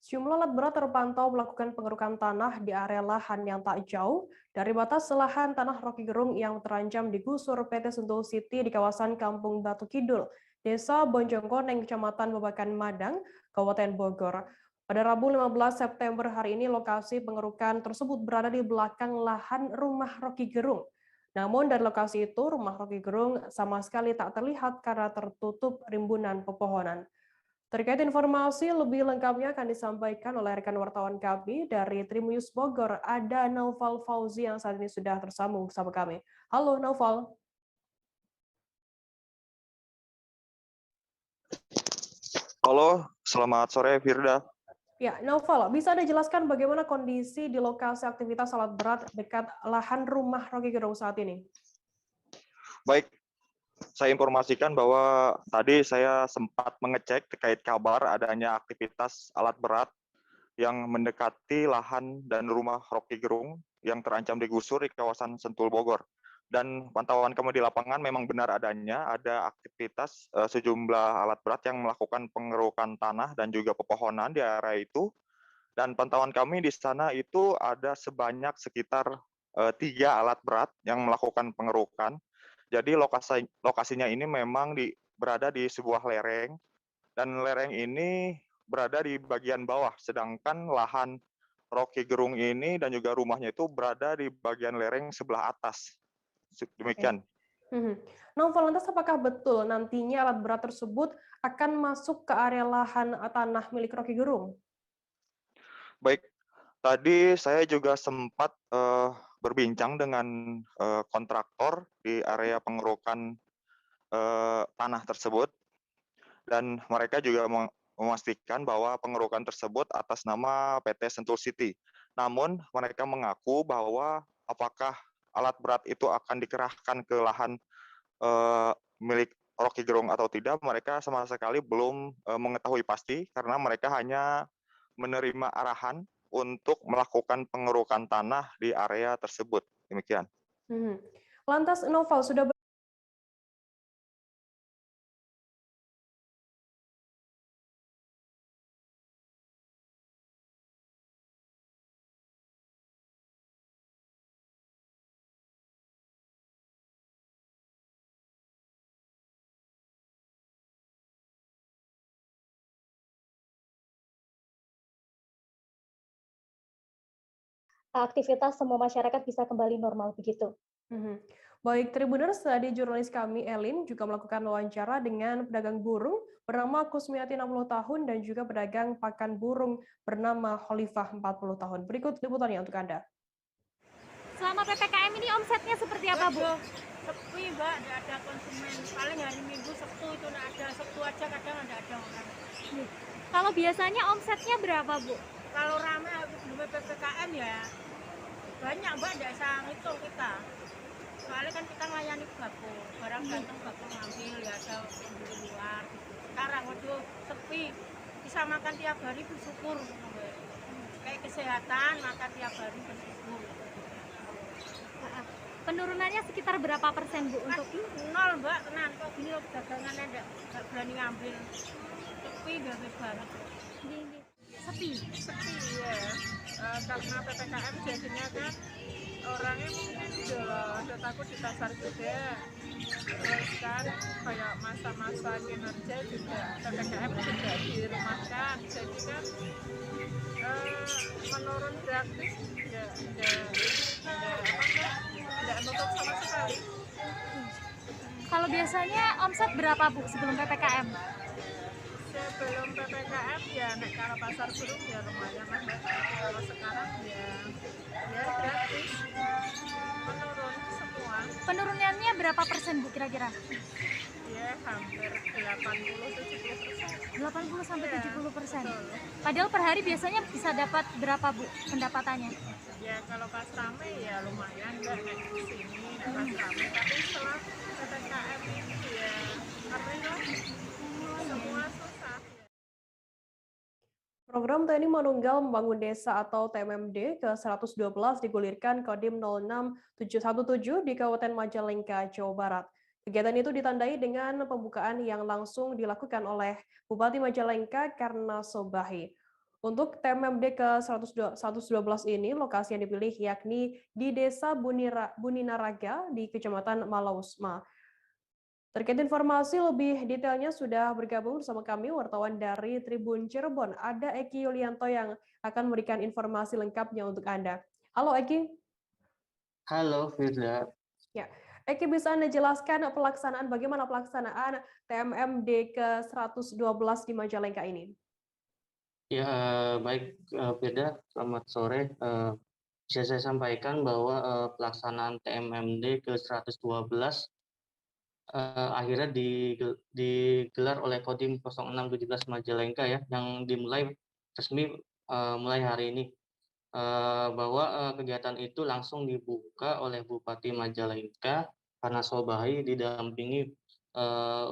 Sejumlah alat berat terpantau melakukan pengerukan tanah di area lahan yang tak jauh dari batas lahan tanah Rocky Gerung yang terancam digusur PT Sentul City di kawasan Kampung Batu Kidul, Desa Bonjongkoneng, Kecamatan Babakan Madang, Kabupaten Bogor. Pada Rabu 15 September hari ini lokasi pengerukan tersebut berada di belakang lahan rumah Rocky Gerung. Namun dari lokasi itu rumah Rocky Gerung sama sekali tak terlihat karena tertutup rimbunan pepohonan. Terkait informasi lebih lengkapnya akan disampaikan oleh rekan wartawan kami dari Tribunnews Bogor, ada Naufal Fauzi yang saat ini sudah tersambung bersama kami. Halo Naufal. Halo, selamat sore Firda. Ya, Naufal, bisa Anda jelaskan bagaimana kondisi di lokasi aktivitas alat berat dekat lahan rumah Rocky Gerung saat ini? Baik, saya informasikan bahwa tadi saya sempat mengecek terkait kabar adanya aktivitas alat berat yang mendekati lahan dan rumah Rocky Gerung yang terancam digusur di kawasan Sentul Bogor. Dan pantauan kami di lapangan memang benar adanya ada aktivitas sejumlah alat berat yang melakukan pengerukan tanah dan juga pepohonan di area itu. Dan pantauan kami di sana itu ada sebanyak sekitar 3 alat berat yang melakukan pengerukan. Jadi lokasinya ini memang berada di sebuah lereng, dan lereng ini berada di bagian bawah, sedangkan lahan Rocky Gerung ini dan juga rumahnya itu berada di bagian lereng sebelah atas. Oke. Demikian. Naufal, lantas apakah betul nantinya alat berat tersebut akan masuk ke area lahan tanah milik Rocky Gerung? Baik, tadi saya juga sempat berbincang dengan kontraktor di area pengerukan tanah tersebut, dan mereka juga memastikan bahwa pengerukan tersebut atas nama PT Sentul City. Namun mereka mengaku bahwa apakah alat berat itu akan dikerahkan ke lahan milik Rocky Gerung atau tidak, mereka sama sekali belum mengetahui pasti karena mereka hanya menerima arahan untuk melakukan pengerukan tanah di area tersebut. Demikian. Mhm. Lantas Naufal, sudah aktivitas semua masyarakat bisa kembali normal begitu. Mhm. Baik, Tribuners, tadi jurnalis kami Elin juga melakukan wawancara dengan pedagang burung bernama Kusmiati 60 tahun dan juga pedagang pakan burung bernama Khalifah 40 tahun. Berikut liputannya untuk Anda. Selama PPKM ini omsetnya seperti apa, Bu? Sepi, Mbak, tidak ada konsumen. Paling hari Minggu, Sabtu itu ada, Sabtu aja kadang ada orang. Kalau biasanya omsetnya berapa, Bu? Kalau ramai belum PPKM ya banyak, Mbak, tidak bisa ngitung kita. Soalnya kan kita melayani bako, barang datang bako ngambil, ya ada di luar. Sekarang waduh sepi, bisa makan tiap hari bersyukur. Kayak kesehatan, makan tiap hari bersyukur. Penurunannya sekitar berapa persen, Bu? Untuk nol, Mbak, tenan kok gini dagangannya enggak berani ngambil. Sepi banget. sepi. Ya. Karena PPKM jadinya kan orangnya mungkin udah takut di pasar juga. Terus kan kayak masa-masa kinerja juga PPKM juga dirumahkan. Jadi kan menurun drastis ya tidak nutup sama sekali. Kalau biasanya omset berapa, Bu, sebelum PPKM? Sebelum PPKM ya naik kalau pasar burung ya lumayan lah, Mbak. Kalau sekarang ya gratis, menurun semua. Penurunannya berapa persen, Bu, kira-kira? Ya hampir 80-70%. 80 sampai 70%. Betul. Padahal per hari biasanya bisa dapat berapa, Bu, pendapatannya? Ya kalau pas rame ya lumayan, nggak naik ke sini pas rame. Tapi setelah PPKM ini ya ngeri lah, semua susah. Program TNI Manunggal Membangun Desa atau TMMD ke-112 digulirkan Kodim 06717 di Kabupaten Majalengka, Jawa Barat. Kegiatan itu ditandai dengan pembukaan yang langsung dilakukan oleh Bupati Majalengka Karna Sobahi. Untuk TMMD ke-112 ini, lokasi yang dipilih yakni di Desa Buninaraga di Kecamatan Malausma. Terkait informasi lebih detailnya sudah bergabung bersama kami wartawan dari Tribun Cirebon. Ada Eki Yulianto yang akan memberikan informasi lengkapnya untuk Anda. Halo Eki. Halo Firda. Ya, Eki bisa Anda jelaskan bagaimana pelaksanaan TMMD ke-112 di Majalengka ini? Ya, baik Firda, selamat sore. Bisa saya sampaikan bahwa pelaksanaan TMMD ke-112 akhirnya digelar oleh Kodim 0617 Majalengka ya, yang dimulai resmi mulai hari ini. Bahwa kegiatan itu langsung dibuka oleh Bupati Majalengka Hana Sobahi didampingi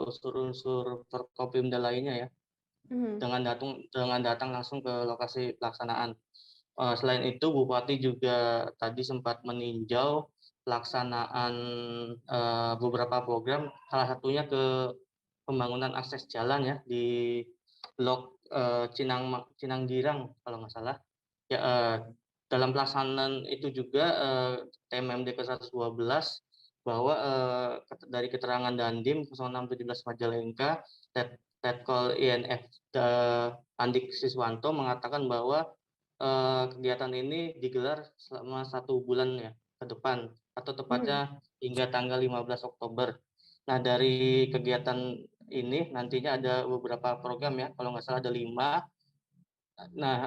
unsur-unsur Forkopimda lainnya ya. dengan datang langsung ke lokasi pelaksanaan. Selain itu, Bupati juga tadi sempat meninjau pelaksanaan beberapa program, salah satunya ke pembangunan akses jalan ya di blok Cinanggirang kalau nggak salah. Ya, dalam pelaksanaan itu juga TMMD ke-112 bahwa dari keterangan Dandim 0617 Majalengka, Tetkol INF Andik Siswanto mengatakan bahwa kegiatan ini digelar selama 1 bulan ya ke depan, atau tepatnya hingga tanggal 15 Oktober. Nah, dari kegiatan ini nantinya ada beberapa program ya, kalau nggak salah ada 5. Nah,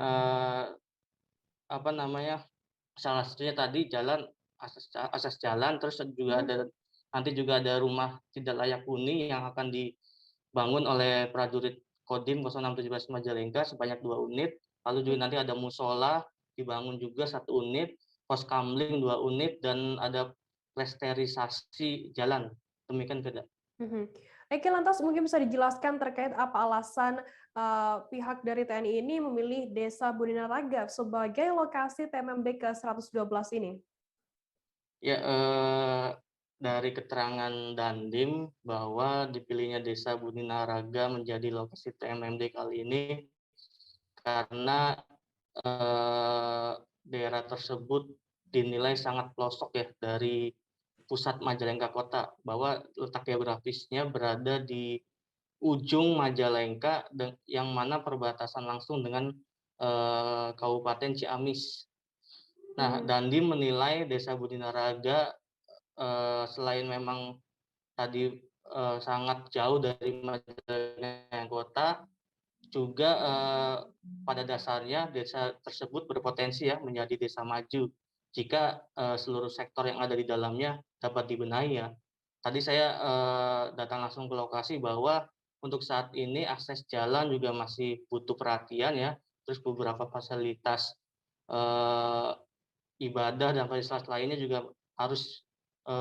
salah satunya tadi jalan, akses jalan, terus juga ada rumah tidak layak huni yang akan dibangun oleh prajurit Kodim 0617 Majalengka sebanyak 2 unit. Lalu juga nanti ada musola dibangun juga 1 unit, pos kamling 2 unit, dan ada plesterisasi jalan. Demikian tidak. Eki, lantas mungkin bisa dijelaskan terkait apa alasan pihak dari TNI ini memilih Desa Buninaraga sebagai lokasi TMMD ke-112 ini? Ya, dari keterangan Dandim bahwa dipilihnya Desa Buninaraga menjadi lokasi TMMD kali ini karena daerah tersebut dinilai sangat pelosok ya dari pusat Majalengka Kota, bahwa letak geografisnya berada di ujung Majalengka yang mana perbatasan langsung dengan Kabupaten Ciamis. Nah, Dandim menilai Desa Buninaraga selain memang tadi sangat jauh dari Majalengka Kota, juga pada dasarnya desa tersebut berpotensi ya menjadi desa maju jika seluruh sektor yang ada di dalamnya dapat dibenahi ya. Tadi saya datang langsung ke lokasi bahwa untuk saat ini akses jalan juga masih butuh perhatian ya, terus beberapa fasilitas ibadah dan fasilitas lainnya juga harus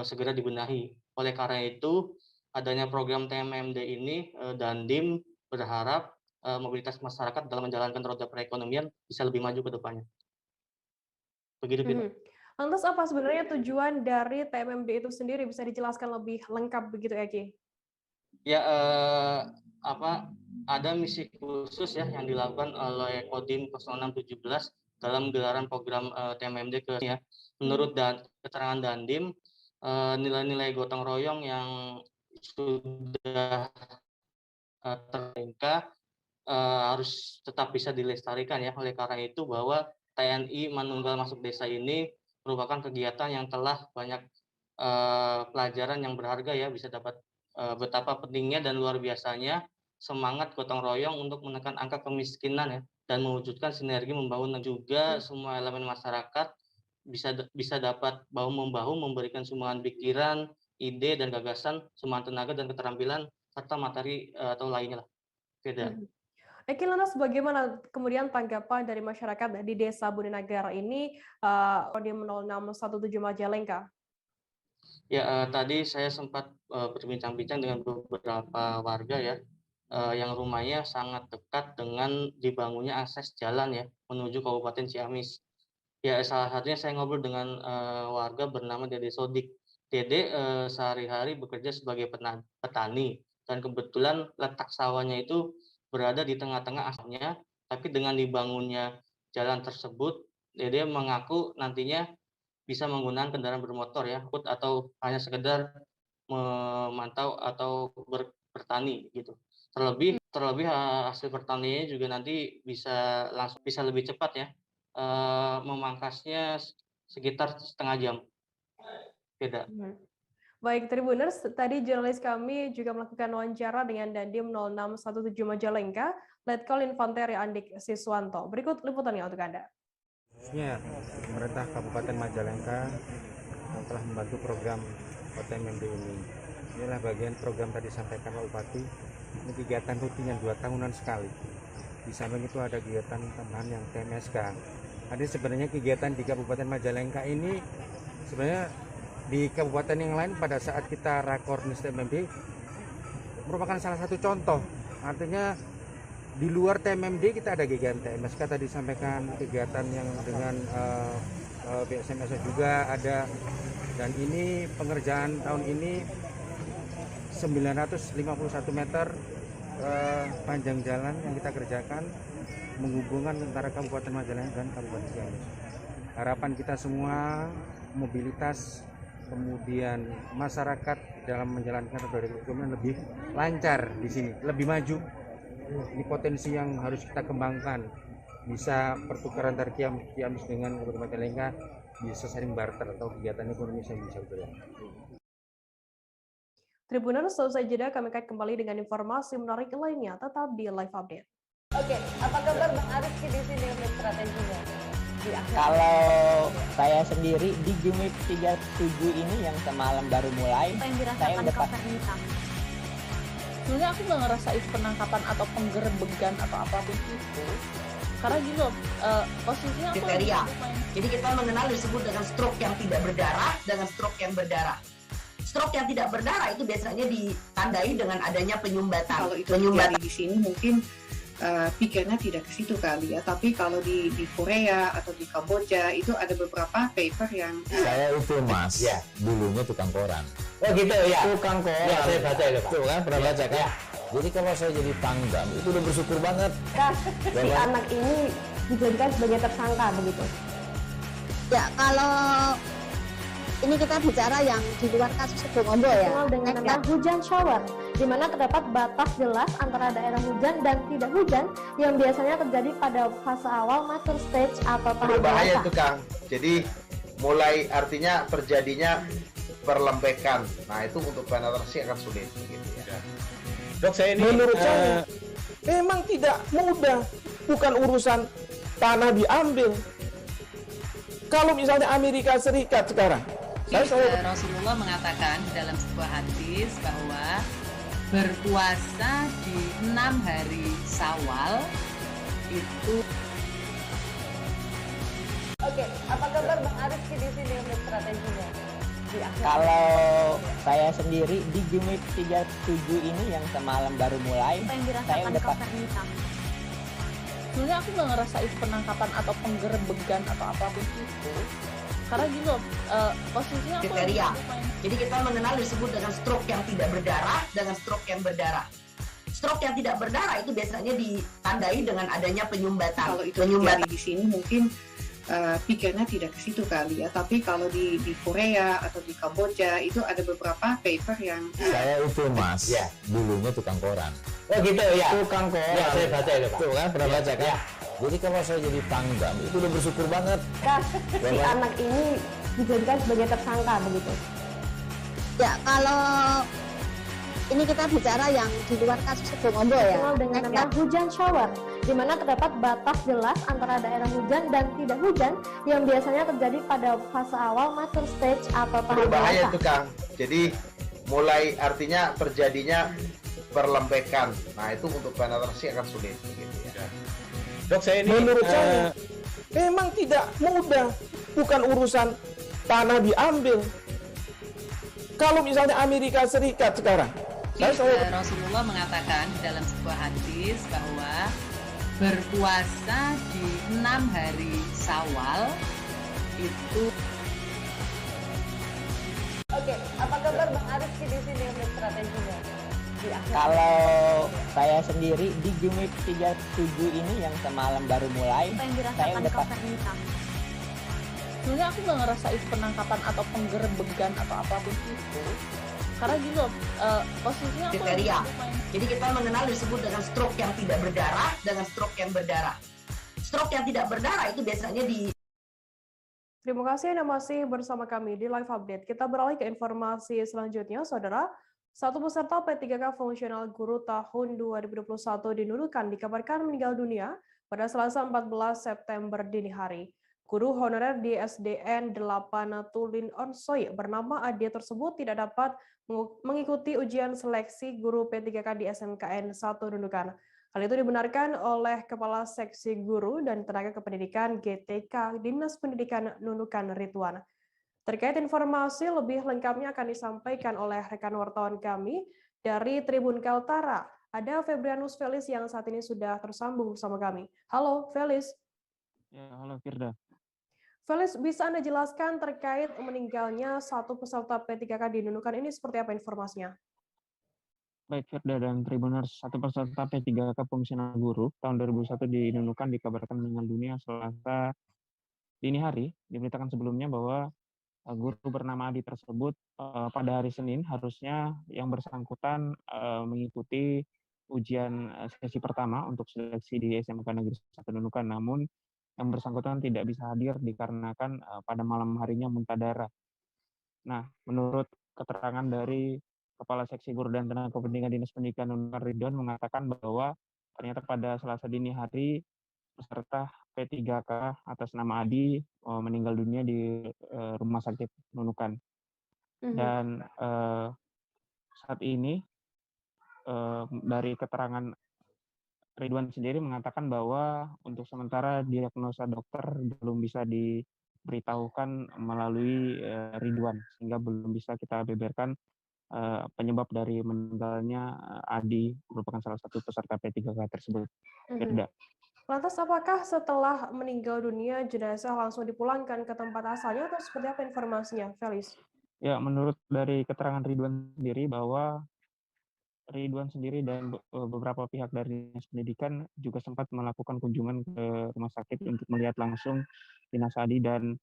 segera dibenahi. Oleh karena itu, adanya program TMMD ini, Dandim berharap mobilitas masyarakat dalam menjalankan roda perekonomian bisa lebih maju ke depannya. Begitu, Vina. Lantas apa sebenarnya tujuan dari TMMD itu sendiri? Bisa dijelaskan lebih lengkap begitu, Eki? Ya, ada misi khusus ya yang dilakukan oleh Kodim 0617 dalam gelaran program TMMD ke ya. Menurut keterangan Dandim, nilai-nilai gotong royong yang sudah tertingkat harus tetap bisa dilestarikan ya. Oleh karena itu bahwa TNI Manunggal Masuk Desa ini merupakan kegiatan yang telah banyak pelajaran yang berharga ya, bisa dapat betapa pentingnya dan luar biasanya semangat gotong royong untuk menekan angka kemiskinan ya, dan mewujudkan sinergi membangun juga semua elemen masyarakat bisa dapat bahu membahu memberikan sumbangan pikiran, ide dan gagasan, sumbangan tenaga dan keterampilan serta materi atau lainnya lah. Beda. Eki, lantas bagaimana kemudian tanggapan dari masyarakat di Desa Buninaraga ini Kodim 0617 Majalengka? Ya, tadi saya sempat berbincang-bincang dengan beberapa warga ya, yang rumahnya sangat dekat dengan dibangunnya akses jalan ya menuju Kabupaten Ciamis. Ya, salah satunya saya ngobrol dengan warga bernama Dede Sodik. Dede sehari-hari bekerja sebagai petani dan kebetulan letak sawahnya itu berada di tengah-tengah asalnya, Tapi dengan dibangunnya jalan tersebut, dia mengaku nantinya bisa menggunakan kendaraan bermotor ya, atau hanya sekedar memantau atau bertani gitu. Terlebih hasil pertaniannya juga nanti bisa lebih cepat ya, memangkasnya sekitar setengah jam. Beda. Baik, Tribuners, tadi jurnalis kami juga melakukan wawancara dengan Dandim 0617 Majalengka, Letkol Infanteri Andik Siswanto. Berikut liputannya untuk Anda. Pemerintah Kabupaten Majalengka yang telah membantu program OTMMD ini. Inilah bagian program tadi disampaikan Pak Bupati. Ini kegiatan rutin yang 2 tahunan sekali. Di samping itu ada kegiatan tambahan yang TMSK. Ada sebenarnya kegiatan di Kabupaten Majalengka ini sebenarnya di kabupaten yang lain pada saat kita rakornis TMMD merupakan salah satu contoh. Artinya di luar TMMD kita ada kegiatan TMSK tadi disampaikan, kegiatan yang dengan BSMS juga ada, dan ini pengerjaan tahun ini 951 meter panjang jalan yang kita kerjakan menghubungkan antara Kabupaten Majalengka dan Kabupaten Ciamis. Harapan kita semua mobilitas kemudian masyarakat dalam menjalankan roda ekonomi lebih lancar di sini, lebih maju. Ini potensi yang harus kita kembangkan. Bisa pertukaran antar Ciamis dengan Kabupaten Majalengka, bisa saling barter atau kegiatan ekonomi yang bisa berjalan. Tribuners, selesai jeda kami akan kembali dengan informasi menarik lainnya. Tetap di Live Update. Oke, apa kabar Bang Arief di sini untuk strateginya? Kalau saya sendiri di Gimik 37 ini yang semalam baru mulai, Apa yang saya dirasakan udah Kak Fernita? Sebenarnya aku nggak ngerasain penangkapan atau penggerbegan atau apapun itu, karena gini loh, posisinya aku Kriteria. Jadi kita mengenal disebut dengan stroke yang tidak berdarah dengan stroke yang berdarah. Stroke yang tidak berdarah itu biasanya ditandai dengan adanya penyumbatan. Kalau itu terjadi di sini mungkin pikirnya tidak ke situ kali ya, tapi kalau di Korea atau di Kamboja itu ada beberapa paper yang saya itu Mas, ya, dulunya tukang koran. Oh gitu ya. Tukang koran. Ya, saya baca itu Pak. Tuh kan pernah baca kan? Ya. Jadi kalau saya jadi pangdam itu udah bersyukur banget. Si anak ini dijadikan sebagai tersangka begitu. Ya, kalau ini kita bicara yang di luar kasus Sebongombo ya. Dengan nama hujan shower, di mana terdapat batas jelas antara daerah hujan dan tidak hujan yang biasanya terjadi pada fase awal mature stage atau tahap berbahaya dewasa. itu Kang. Jadi mulai artinya terjadinya perlembekan. Nah itu untuk penetrasi akan sulit. Gitu ya. Dok, saya ini menurut saya memang tidak mudah, bukan urusan tanah diambil. Kalau misalnya Amerika Serikat sekarang, Rasulullah mengatakan dalam sebuah hadis bahwa berpuasa di 6 hari Syawal itu. Oke, apa kabar Bang Arief di sini untuk strateginya? Kalau saya sendiri di Gimik 37 ini yang semalam baru mulai, Apa yang saya dirasakan udah Kak Fernita? sebenarnya aku nggak ngerasain penangkapan atau penggerbegan atau apapun itu, karena gini loh, posisinya aku Kriteria. Jadi kita mengenal disebut dengan stroke yang tidak berdarah dengan stroke yang berdarah. Stroke yang tidak berdarah itu biasanya ditandai dengan adanya penyumbatan. kalau itu terjadi di sini mungkin pikirnya tidak ke situ kali ya, tapi kalau di Korea atau di Kamboja itu ada beberapa paper yang Saya itu Mas, ya, dulunya tukang koran. Oh gitu ya. Tukang koran. Ya, saya baca itu Pak. Tuh kan pernah baca kan? Ya. Jadi kalau saya jadi pangdam itu udah bersyukur banget. Si anak ini dijadikan sebagai tersangka begitu. Ya, kalau ini kita bicara yang di luar kasus Sebongombo ya. Dengan nama hujan shower, di mana terdapat batas jelas antara daerah hujan dan tidak hujan yang biasanya terjadi pada fase awal mature stage atau tahap berbahaya dewasa. itu Kang. Jadi mulai artinya terjadinya perlembekan. Nah itu untuk penetrasi akan sulit. Gitu ya. Dok, saya ini menurut saya memang tidak mudah, bukan urusan tanah diambil. Kalau misalnya Amerika Serikat sekarang, Rasulullah mengatakan dalam sebuah hadis bahwa berpuasa di 6 hari Syawal itu. Oke, apa kabar Bang Arief di sini untuk strateginya? Kalau Saya sendiri di Gumit 37 ini yang semalam baru mulai, Apa yang saya dirasakan udah Kak Fernita? Sebenarnya aku nggak ngerasa itu penangkapan atau penggerebegan atau apapun itu. Karena gini loh, posisinya aku Kriteria. main. Jadi kita mengenal disebut dengan stroke yang tidak berdarah dengan stroke yang berdarah. Stroke yang tidak berdarah itu biasanya di Terima kasih Anda masih bersama kami di Live Update. Kita beralih ke informasi selanjutnya, Saudara. Satu peserta P3K Fungsional Guru tahun 2021 di Nunukan dikabarkan meninggal dunia pada Selasa 14 September dini hari. Guru honorer di SDN 8 Tulin Onsoy bernama Ade tersebut tidak dapat mengikuti ujian seleksi guru P3K di SMKN 1 Nunukan. Hal itu dibenarkan oleh Kepala Seksi Guru dan Tenaga Kependidikan GTK Dinas Pendidikan Nunukan Ridwan. Terkait informasi lebih lengkapnya akan disampaikan oleh rekan wartawan kami dari Tribun Kaltara. Ada Febrianus Felis yang saat ini sudah tersambung bersama kami. Halo Felis. Ya, halo Firda. Felis, bisa Anda jelaskan terkait meninggalnya satu peserta P3K di Nunukan ini seperti apa informasinya? Baik Firda dan Tribuners, satu peserta P3K Fungsional Guru tahun 2001 di Nunukan dikabarkan meninggal dunia Selasa dini hari. Diberitakan sebelumnya bahwa guru bernama Adi tersebut pada hari Senin harusnya yang bersangkutan mengikuti ujian sesi pertama untuk seleksi di SMK Negeri 1 Nunukan, namun yang bersangkutan tidak bisa hadir dikarenakan pada malam harinya muntah darah. Nah, menurut keterangan dari Kepala Seksi Guru dan Tenaga Kependidikan Dinas Pendidikan Nunukan Ridwan mengatakan bahwa ternyata pada Selasa dini hari peserta P3K atas nama Adi meninggal dunia di Rumah Sakit Nunukan. Dan saat ini dari keterangan Ridwan sendiri mengatakan bahwa untuk sementara diagnosa dokter belum bisa diberitahukan melalui Ridwan, sehingga belum bisa kita beberkan penyebab dari meninggalnya Adi merupakan salah satu peserta P3K tersebut. Firda. Lantas apakah setelah meninggal dunia jenazah langsung dipulangkan ke tempat asalnya atau seperti apa informasinya, Felis? Ya, menurut dari keterangan Ridwan sendiri bahwa Ridwan sendiri dan beberapa pihak dari Dinas Pendidikan juga sempat melakukan kunjungan ke rumah sakit untuk melihat langsung jenazah Adi, dan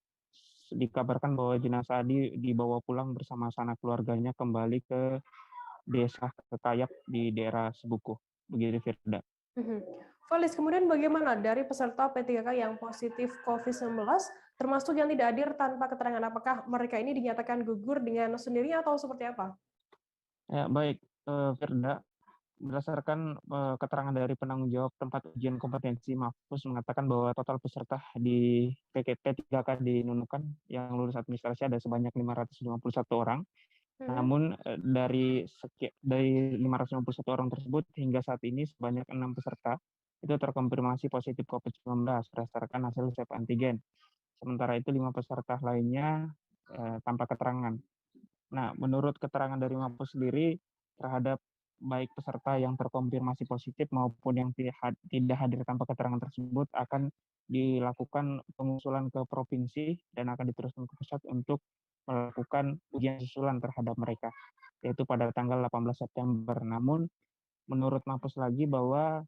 dikabarkan bahwa jenazah Adi dibawa pulang bersama sanak keluarganya kembali ke desa Kekayap di daerah Sebuku. Begitu Firda. Felis, kemudian bagaimana dari peserta P3K yang positif COVID-19 termasuk yang tidak hadir tanpa keterangan, apakah mereka ini dinyatakan gugur dengan sendirinya atau seperti apa? Ya, baik Firda, berdasarkan keterangan dari penanggung jawab tempat ujian kompetensi Mahfuz mengatakan bahwa total peserta di P3K di Nunukan yang lulus administrasi ada sebanyak 551 orang. Namun dari 551 orang tersebut hingga saat ini sebanyak 6 peserta itu terkonfirmasi positif COVID-19 berdasarkan hasil swab antigen. Sementara itu 5 peserta lainnya tanpa keterangan. Nah, menurut keterangan dari Mahfuz sendiri terhadap baik peserta yang terkonfirmasi positif maupun yang tidak hadir tanpa keterangan tersebut akan dilakukan pengusulan ke provinsi dan akan diteruskan ke pusat untuk melakukan ujian susulan terhadap mereka, yaitu pada tanggal 18 September. Namun, menurut Mahfuz lagi bahwa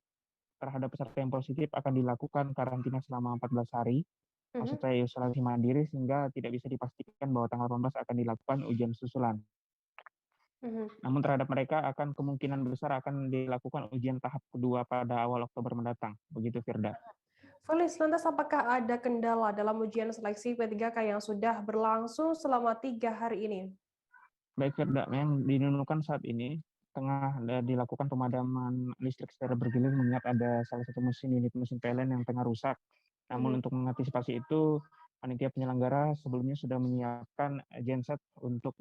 terhadap peserta yang positif akan dilakukan karantina selama 14 hari, maksud saya isolasi mandiri, sehingga tidak bisa dipastikan bahwa tanggal 18 akan dilakukan ujian susulan. Namun terhadap mereka akan kemungkinan besar akan dilakukan ujian tahap kedua pada awal Oktober mendatang. Begitu Firda. Felis, lantas apakah ada kendala dalam ujian seleksi P3K yang sudah berlangsung selama 3 hari ini? Baik Firda, yang dinunukan saat ini tengah dilakukan pemadaman listrik secara bergilir mengingat ada salah satu unit mesin PLN yang tengah rusak. Namun untuk mengantisipasi itu, panitia penyelenggara sebelumnya sudah menyiapkan genset untuk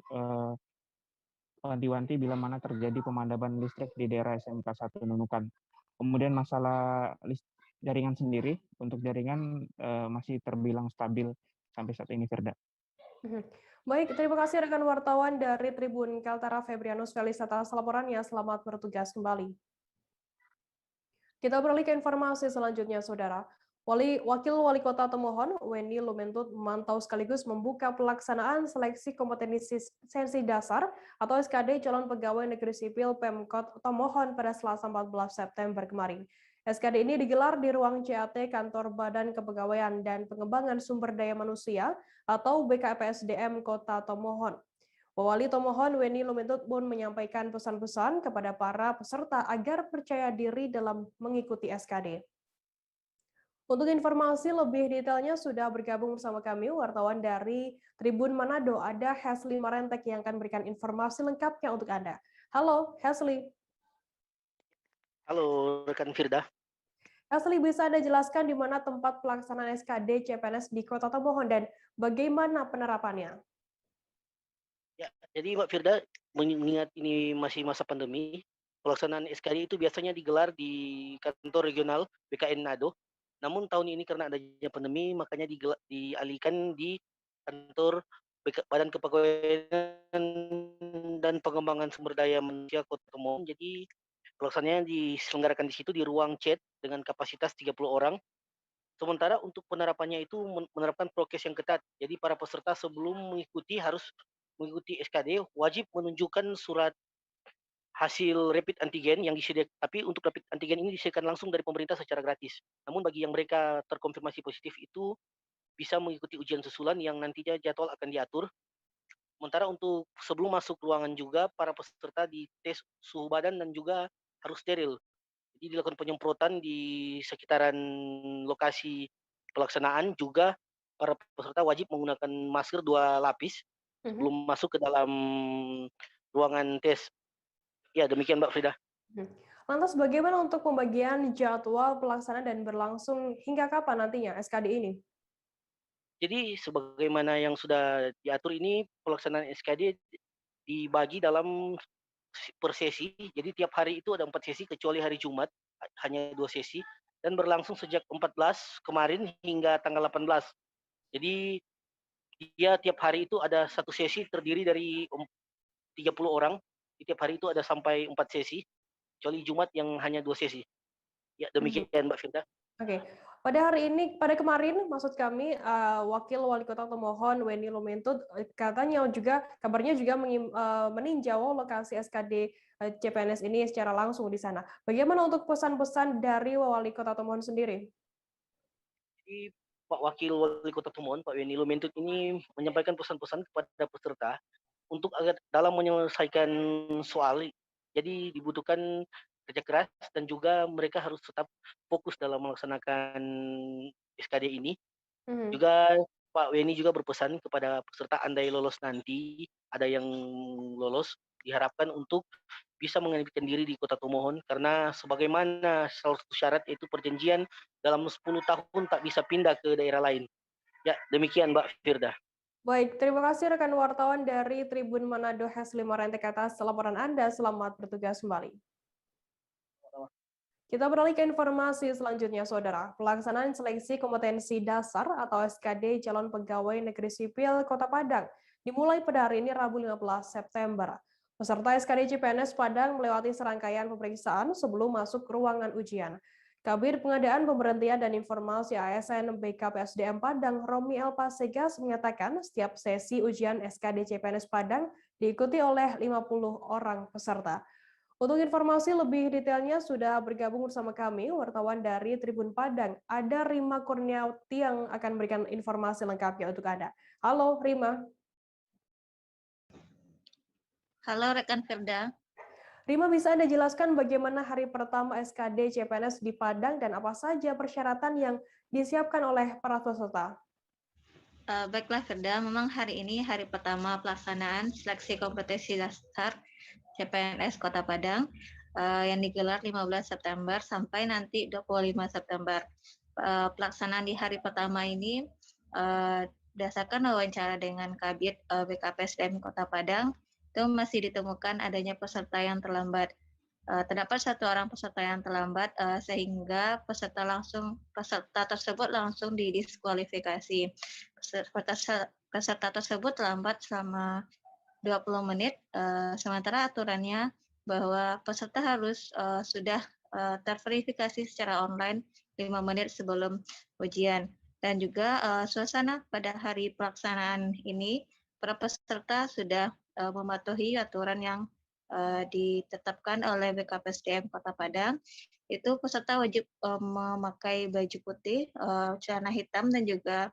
wanti-wanti bila mana terjadi pemadaman listrik di daerah SMK 1 Nunukan. Kemudian masalah jaringan sendiri, untuk jaringan masih terbilang stabil sampai saat ini, Firda. Baik, terima kasih rekan wartawan dari Tribun Kaltara Febrianus Felis atas laporannya. Selamat bertugas kembali. Kita beralih ke informasi selanjutnya, Saudara. Wakil Wali Kota Tomohon, Weni Lumentut, memantau sekaligus membuka pelaksanaan seleksi kompetensi sensi dasar atau SKD calon pegawai negeri sipil Pemkot Tomohon pada Selasa 14 September kemarin. SKD ini digelar di ruang CAT Kantor Badan Kepegawaian dan Pengembangan Sumber Daya Manusia atau BKPSDM Kota Tomohon. Wali Tomohon, Weni Lumentut pun menyampaikan pesan-pesan kepada para peserta agar percaya diri dalam mengikuti SKD. Untuk informasi lebih detailnya sudah bergabung bersama kami wartawan dari Tribun Manado, ada Hasli Marentek yang akan memberikan informasi lengkapnya untuk Anda. Halo, Hasli. Halo, rekan Firda. Hasli, bisa Anda jelaskan di mana tempat pelaksanaan SKD CPNS di Kota Tomohon dan bagaimana penerapannya? Ya, jadi Mbak Firda, mengingat ini masih masa pandemi, pelaksanaan SKD itu biasanya digelar di kantor regional BKN Nado. Namun tahun ini karena adanya pandemi, makanya dialihkan di kantor Badan Kepegawaian dan Pengembangan Sumber Daya Manusia Kota Tomohon. Jadi pelaksanaannya diselenggarakan di situ di ruang chat dengan kapasitas 30 orang. Sementara untuk penerapannya itu menerapkan prokes yang ketat. Jadi para peserta sebelum harus mengikuti SKD wajib menunjukkan surat hasil rapid antigen yang disediakan, tapi untuk rapid antigen ini disediakan langsung dari pemerintah secara gratis. Namun bagi yang mereka terkonfirmasi positif itu bisa mengikuti ujian susulan yang nantinya jadwal akan diatur. Sementara untuk sebelum masuk ruangan juga para peserta dites suhu badan dan juga harus steril. Jadi dilakukan penyemprotan di sekitaran lokasi pelaksanaan, juga para peserta wajib menggunakan masker 2 lapis sebelum masuk ke dalam ruangan tes. Ya, demikian Mbak Frida. Lantas bagaimana untuk pembagian jadwal pelaksanaan dan berlangsung hingga kapan nantinya SKD ini? Jadi sebagaimana yang sudah diatur ini, pelaksanaan SKD dibagi dalam per sesi. Jadi tiap hari itu ada 4 sesi kecuali hari Jumat hanya 2 sesi dan berlangsung sejak 14 kemarin hingga tanggal 18. Jadi dia tiap hari itu ada 1 sesi terdiri dari 30 orang. Tiap hari itu ada sampai 4 sesi, kecuali Jumat yang hanya 2 sesi. Ya, demikian Mbak Firda. Oke. Pada kemarin, maksud kami, Wakil Wali Kota Tomohon, Weni Lumentut, kabarnya juga meninjau lokasi SKD CPNS ini secara langsung di sana. Bagaimana untuk pesan-pesan dari Wali Kota Tomohon sendiri? Jadi Pak Wakil Wali Kota Tomohon, Pak Weni Lumentut ini menyampaikan pesan-pesan kepada peserta untuk agar dalam menyelesaikan soal, jadi dibutuhkan kerja keras dan juga mereka harus tetap fokus dalam melaksanakan SKD ini. Juga Pak Weni juga berpesan kepada peserta, andai lolos nanti, ada yang lolos, diharapkan untuk bisa mengaktifkan diri di Kota Tomohon, karena sebagaimana salah satu syarat yaitu perjanjian dalam 10 tahun tak bisa pindah ke daerah lain. Ya, demikian Mbak Firda. Baik, terima kasih rekan wartawan dari Tribun Manado, Hasli Marentek atas laporan Anda. Selamat bertugas kembali. Kita beralih ke informasi selanjutnya, Saudara. Pelaksanaan seleksi kompetensi dasar atau SKD calon pegawai negeri sipil Kota Padang dimulai pada hari ini Rabu 15 September. Peserta SKD CPNS Padang melewati serangkaian pemeriksaan sebelum masuk ruangan ujian. Kabir Pengadaan Pemberhentian dan Informasi ASN BKPSDM Padang, Romi El Pasegas, menyatakan setiap sesi ujian SKD CPNS Padang diikuti oleh 50 orang peserta. Untuk informasi lebih detailnya sudah bergabung bersama kami wartawan dari Tribun Padang. Ada Rima Kurniawati yang akan memberikan informasi lengkapnya untuk Anda. Halo Rima. Halo rekan Firda. Rima, bisa Anda jelaskan bagaimana hari pertama SKD CPNS di Padang dan apa saja persyaratan yang disiapkan oleh para peserta? Baiklah Firda, memang hari ini hari pertama pelaksanaan seleksi kompetensi dasar CPNS Kota Padang yang digelar 15 September sampai nanti 25 September. Pelaksanaan di hari pertama ini berdasarkan wawancara dengan Kabid BKPSDM Kota Padang, itu masih ditemukan adanya peserta yang terlambat. Terdapat 1 orang peserta yang terlambat sehingga peserta tersebut langsung didiskualifikasi. Peserta tersebut terlambat selama 20 menit, sementara aturannya bahwa peserta harus sudah terverifikasi secara online 5 menit sebelum ujian. Dan juga suasana pada hari pelaksanaan ini, para peserta sudah mematuhi aturan yang ditetapkan oleh BKPSDM Kota Padang. Itu peserta wajib memakai baju putih, celana hitam, dan juga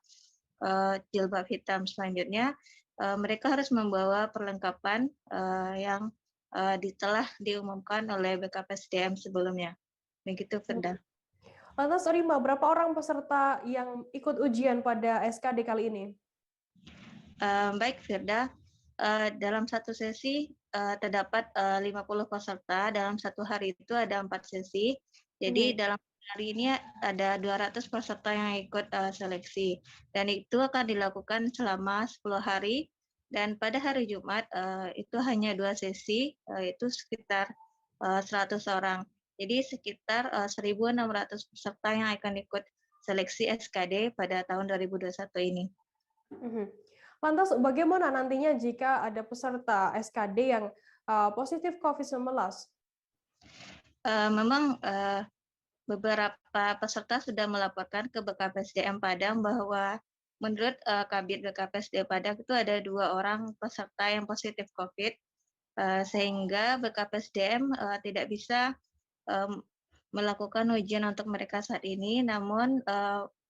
jilbab hitam. Selanjutnya, mereka harus membawa perlengkapan yang telah diumumkan oleh BKPSDM sebelumnya. Begitu, Firda. Lantas, Rima, berapa orang peserta yang ikut ujian pada SKD kali ini? Baik, Firda. Dalam satu sesi terdapat 50 peserta. Dalam satu hari itu ada 4 sesi. Jadi dalam hari ini ada 200 peserta yang ikut seleksi. Dan itu akan dilakukan selama 10 hari. Dan pada hari Jumat itu hanya 2 sesi, itu sekitar 100 orang. Jadi sekitar 1.600 peserta yang akan ikut seleksi SKD pada tahun 2021 ini. Lantas bagaimana nantinya jika ada peserta SKD yang positif COVID-19? Memang beberapa peserta sudah melaporkan ke BKPSDM Padang bahwa menurut Kabid BKPSDM Padang itu ada 2 orang peserta yang positif COVID, sehingga BKPSDM tidak bisa melakukan ujian untuk mereka saat ini, namun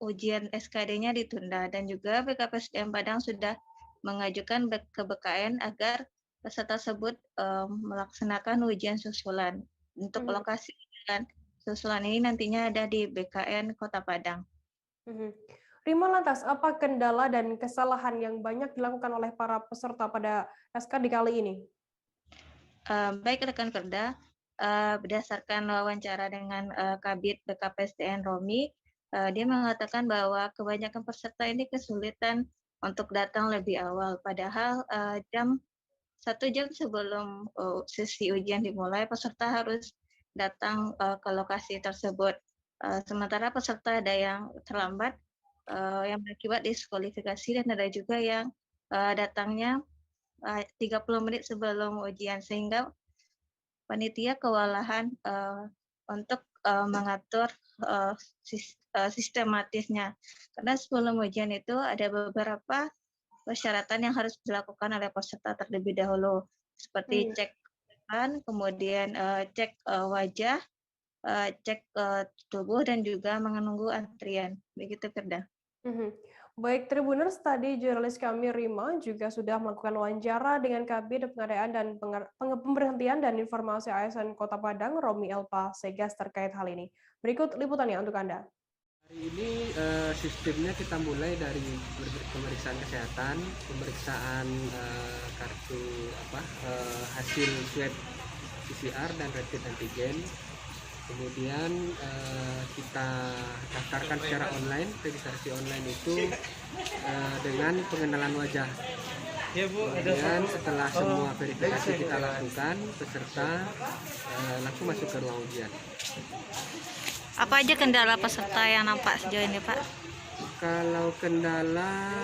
ujian SKD-nya ditunda. Dan juga BKPSDM Padang sudah mengajukan ke BKN agar peserta tersebut melaksanakan ujian susulan. Untuk lokasi ujian susulan ini nantinya ada di BKN Kota Padang. Rima, lantas apa kendala dan kesalahan yang banyak dilakukan oleh para peserta pada SKD kali ini? Baik, rekan Firda. Berdasarkan wawancara dengan Kabid BKPSDM Romi, dia mengatakan bahwa kebanyakan peserta ini kesulitan untuk datang lebih awal. Padahal 1 jam sebelum sesi ujian dimulai, peserta harus datang ke lokasi tersebut. Sementara peserta ada yang terlambat, yang berakibat diskualifikasi, dan ada juga yang datangnya 30 menit sebelum ujian, sehingga panitia kewalahan untuk mengatur sistematisnya. Karena sebelum ujian itu ada beberapa persyaratan yang harus dilakukan oleh peserta terlebih dahulu, seperti cek kemudian cek wajah, cek tubuh, dan juga menunggu antrian. Begitu, Firda. Baik, Tribuners, tadi jurnalis kami Rima juga sudah melakukan wawancara dengan Kabid Pengadaan dan Pemberhentian dan Informasi ASN Kota Padang, Romi Elpa Segas, terkait hal ini. Berikut liputannya untuk Anda. Hari ini sistemnya kita mulai dari pemeriksaan kesehatan, pemeriksaan kartu hasil swab PCR dan rapid antigen. Kemudian kita daftarkan secara online, registrasi online itu dengan pengenalan wajah. Kemudian setelah semua verifikasi kita lakukan, peserta langsung masuk ke ruang ujian. Apa aja kendala peserta yang nampak sejauh ini, Pak? Kalau kendala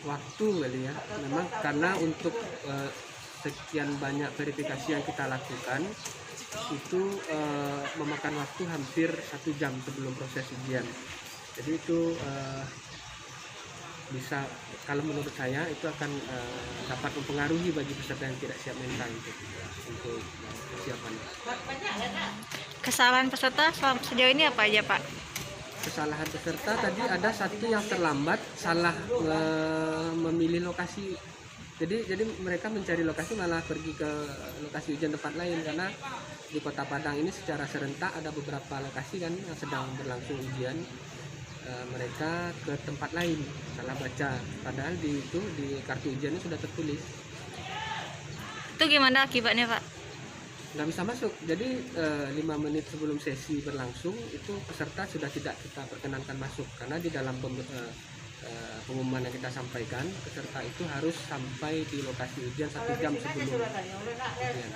waktu kali ya, memang karena untuk sekian banyak verifikasi yang kita lakukan itu memakan waktu hampir 1 jam sebelum proses ujian. Jadi itu bisa, kalau menurut saya itu akan dapat mempengaruhi bagi peserta yang tidak siap mental untuk persiapan. Kesalahan peserta sejauh ini apa aja, Pak? Kesalahan peserta tadi ada 1 yang terlambat, salah memilih lokasi. Jadi mereka mencari lokasi malah pergi ke lokasi ujian tempat lain, karena di Kota Padang ini secara serentak ada beberapa lokasi kan yang sedang berlangsung ujian. Mereka ke tempat lain, salah baca, padahal di kartu ujiannya sudah tertulis. Itu gimana akibatnya, Pak? Nggak bisa masuk. Jadi 5 menit sebelum sesi berlangsung itu peserta sudah tidak kita perkenankan masuk, karena di dalam pengumuman yang kita sampaikan, peserta itu harus sampai di lokasi ujian 1 jam sebelum ujian.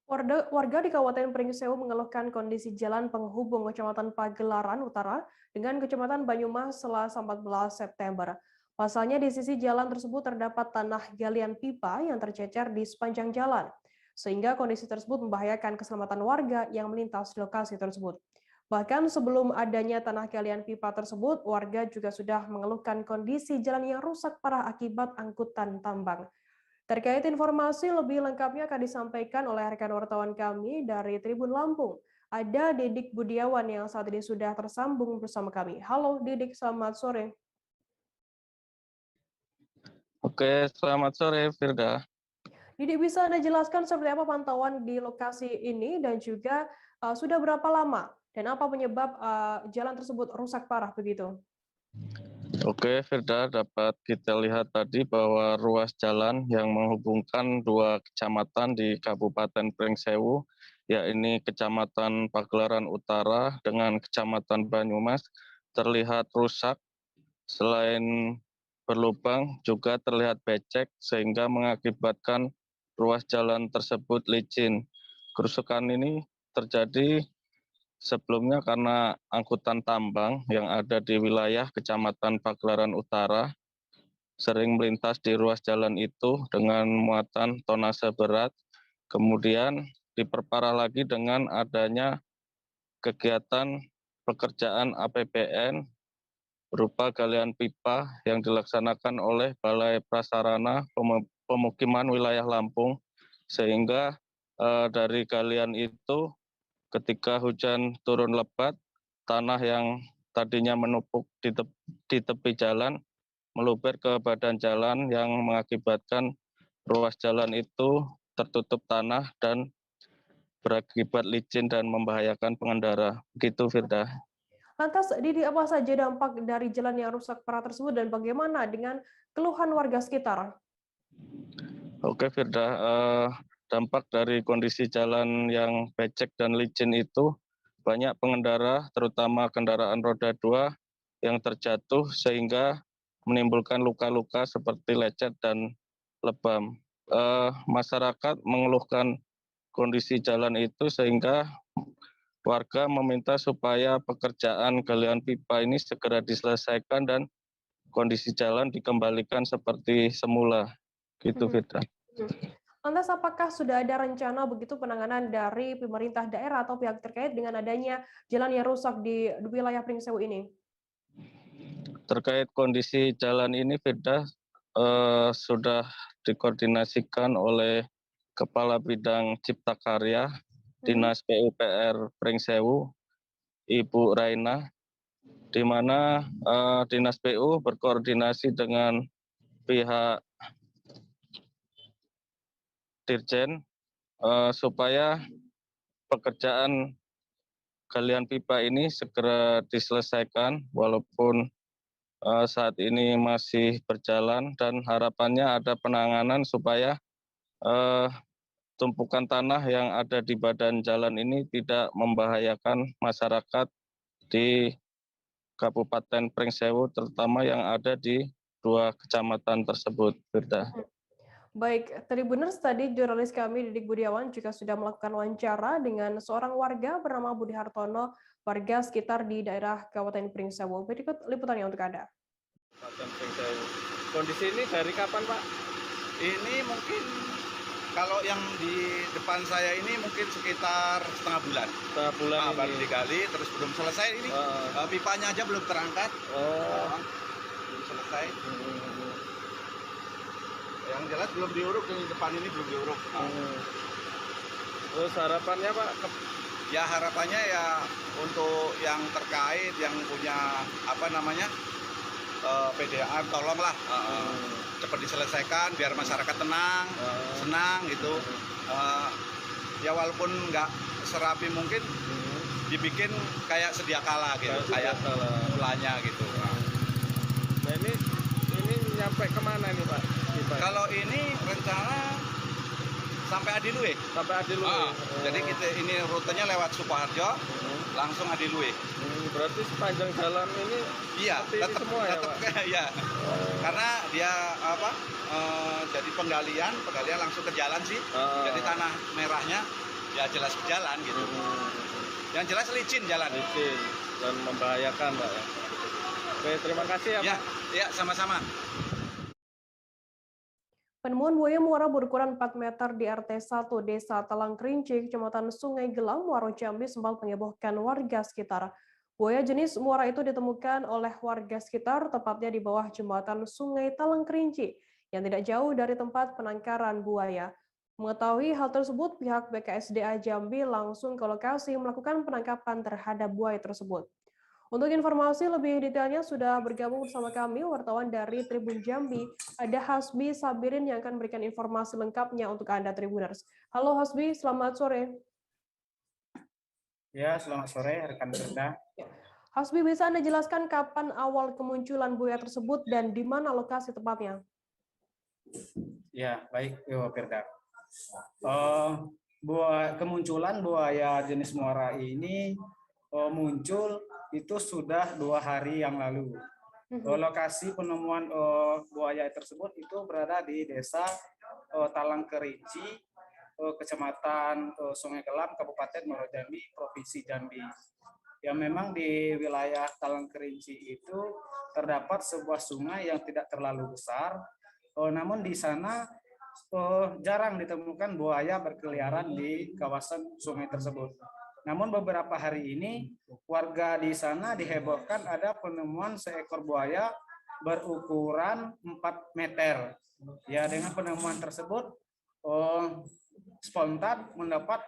Warga di Kabupaten Pringsewu mengeluhkan kondisi jalan penghubung Kecamatan Pagelaran Utara dengan Kecamatan Banyumas Selasa 14 September. Pasalnya di sisi jalan tersebut terdapat tanah galian pipa yang tercecer di sepanjang jalan, sehingga kondisi tersebut membahayakan keselamatan warga yang melintas di lokasi tersebut. Bahkan sebelum adanya tanah galian pipa tersebut, warga juga sudah mengeluhkan kondisi jalan yang rusak parah akibat angkutan tambang. Terkait informasi lebih lengkapnya akan disampaikan oleh rekan wartawan kami dari Tribun Lampung. Ada Didik Budiawan yang saat ini sudah tersambung bersama kami. Halo Didik, selamat sore. Oke, selamat sore Firda. Didik, bisa Anda jelaskan seperti apa pantauan di lokasi ini dan juga sudah berapa lama dan apa penyebab jalan tersebut rusak parah begitu? Oke Firda, dapat kita lihat tadi bahwa ruas jalan yang menghubungkan dua kecamatan di Kabupaten Pringsewu, yakni Kecamatan Pagelaran Utara dengan Kecamatan Banyumas, terlihat rusak. Selain berlubang juga terlihat becek sehingga mengakibatkan ruas jalan tersebut licin. Kerusakan ini terjadi sebelumnya karena angkutan tambang yang ada di wilayah Kecamatan Pagelaran Utara sering melintas di ruas jalan itu dengan muatan tonase berat. Kemudian diperparah lagi dengan adanya kegiatan pekerjaan APBN berupa galian pipa yang dilaksanakan oleh Balai Prasarana Pemukiman Wilayah Lampung, sehingga dari galian itu ketika hujan turun lebat, tanah yang tadinya menumpuk di tepi jalan meluber ke badan jalan yang mengakibatkan ruas jalan itu tertutup tanah dan berakibat licin dan membahayakan pengendara. Begitu Firda. Lantas, Didi, apa saja dampak dari jalan yang rusak parah tersebut dan bagaimana dengan keluhan warga sekitar? Oke Firda, dampak dari kondisi jalan yang becek dan licin itu banyak pengendara, terutama kendaraan roda 2 yang terjatuh sehingga menimbulkan luka-luka seperti lecet dan lebam. Masyarakat mengeluhkan kondisi jalan itu sehingga warga meminta supaya pekerjaan galian pipa ini segera diselesaikan dan kondisi jalan dikembalikan seperti semula. Gitu Firda. Lantas apakah sudah ada rencana begitu penanganan dari pemerintah daerah atau pihak terkait dengan adanya jalan yang rusak di wilayah Pringsewu ini? Terkait kondisi jalan ini Firda, sudah dikoordinasikan oleh Kepala Bidang Cipta Karya Dinas PUPR Pringsewu, Ibu Raina, di mana Dinas PU berkoordinasi dengan pihak Dirjen supaya pekerjaan galian pipa ini segera diselesaikan walaupun saat ini masih berjalan, dan harapannya ada penanganan supaya tumpukan tanah yang ada di badan jalan ini tidak membahayakan masyarakat di Kabupaten Pringsewu, terutama yang ada di dua kecamatan tersebut, Firda. Baik, Tribuners, tadi jurnalis kami Didik Budiawan juga sudah melakukan wawancara dengan seorang warga bernama Budi Hartono, warga sekitar di daerah Kabupaten Pringsewu. Berikut liputannya untuk Anda. Kabupaten Pringsewu. Kondisi ini dari kapan, Pak? Ini mungkin kalau yang di depan saya ini mungkin sekitar setengah bulan. Setengah bulan ini. Baru digali, terus belum selesai ini. Pipanya aja belum terangkat. Belum selesai. Yang jelas belum diuruk, yang di depan ini belum diuruk. Terus harapannya Pak? Ya harapannya ya untuk yang terkait, yang punya apa namanya PDAM, tolonglah cepat diselesaikan biar masyarakat tenang, senang gitu. Ya walaupun nggak serapi mungkin, dibikin kayak sedia kala gitu, kayak mulanya gitu. Nah ini nyampe kemana nih Pak? Kalau ini rencana sampai Adilue. Sampai Adilue. Jadi ini rutenya lewat Sukoharjo, langsung Adilue. Berarti sepanjang jalan ini tetap semua ya Pak? Iya. Karena dia apa? Jadi penggalian langsung ke jalan sih. Jadi tanah merahnya ya jelas ke jalan gitu. Yang jelas licin jalan. Licin dan membahayakan Pak ya. Oke, terima kasih ya Pak. Ya, sama-sama. Penemuan buaya muara berukuran 4 meter di RT 1 Desa Talang Kerinci, Kecamatan Sungai Gelam, Muaro Jambi sempat menghebohkan warga sekitar. Buaya jenis muara itu ditemukan oleh warga sekitar, tepatnya di bawah jembatan Sungai Talang Kerinci, yang tidak jauh dari tempat penangkaran buaya. Mengetahui hal tersebut, pihak BKSDA Jambi langsung ke lokasi melakukan penangkapan terhadap buaya tersebut. Untuk informasi lebih detailnya sudah bergabung bersama kami wartawan dari Tribun Jambi, ada Hasbi Sabirin yang akan memberikan informasi lengkapnya untuk Anda Tribuners. Halo Hasbi, selamat sore. Ya, selamat sore rekan Firda. Hasbi, bisa Anda jelaskan kapan awal kemunculan buaya tersebut dan di mana lokasi tepatnya? Ya, baik Firda. Kemunculan buaya jenis muara ini muncul itu sudah 2 hari yang lalu. Lokasi penemuan buaya tersebut itu berada di Desa Talang Kerinci, Kecamatan Sungai Gelam, Kabupaten Muaro Jambi, Provinsi Jambi. Ya, memang di wilayah Talang Kerinci itu terdapat sebuah sungai yang tidak terlalu besar, namun di sana jarang ditemukan buaya berkeliaran di kawasan sungai tersebut. Namun beberapa hari ini warga di sana dihebohkan ada penemuan seekor buaya berukuran 4 meter. Ya, dengan penemuan tersebut spontan mendapat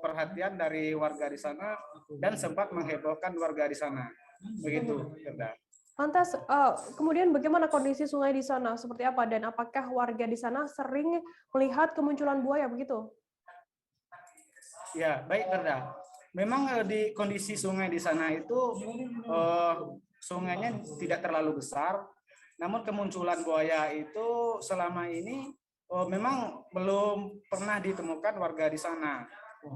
perhatian dari warga di sana dan sempat menghebohkan warga di sana. Begitu, Firda. Lantas, kemudian bagaimana kondisi sungai di sana? Seperti apa dan apakah warga di sana sering melihat kemunculan buaya begitu? Ya, baik Firda. Memang di kondisi sungai di sana itu sungainya tidak terlalu besar, namun kemunculan buaya itu selama ini memang belum pernah ditemukan warga di sana.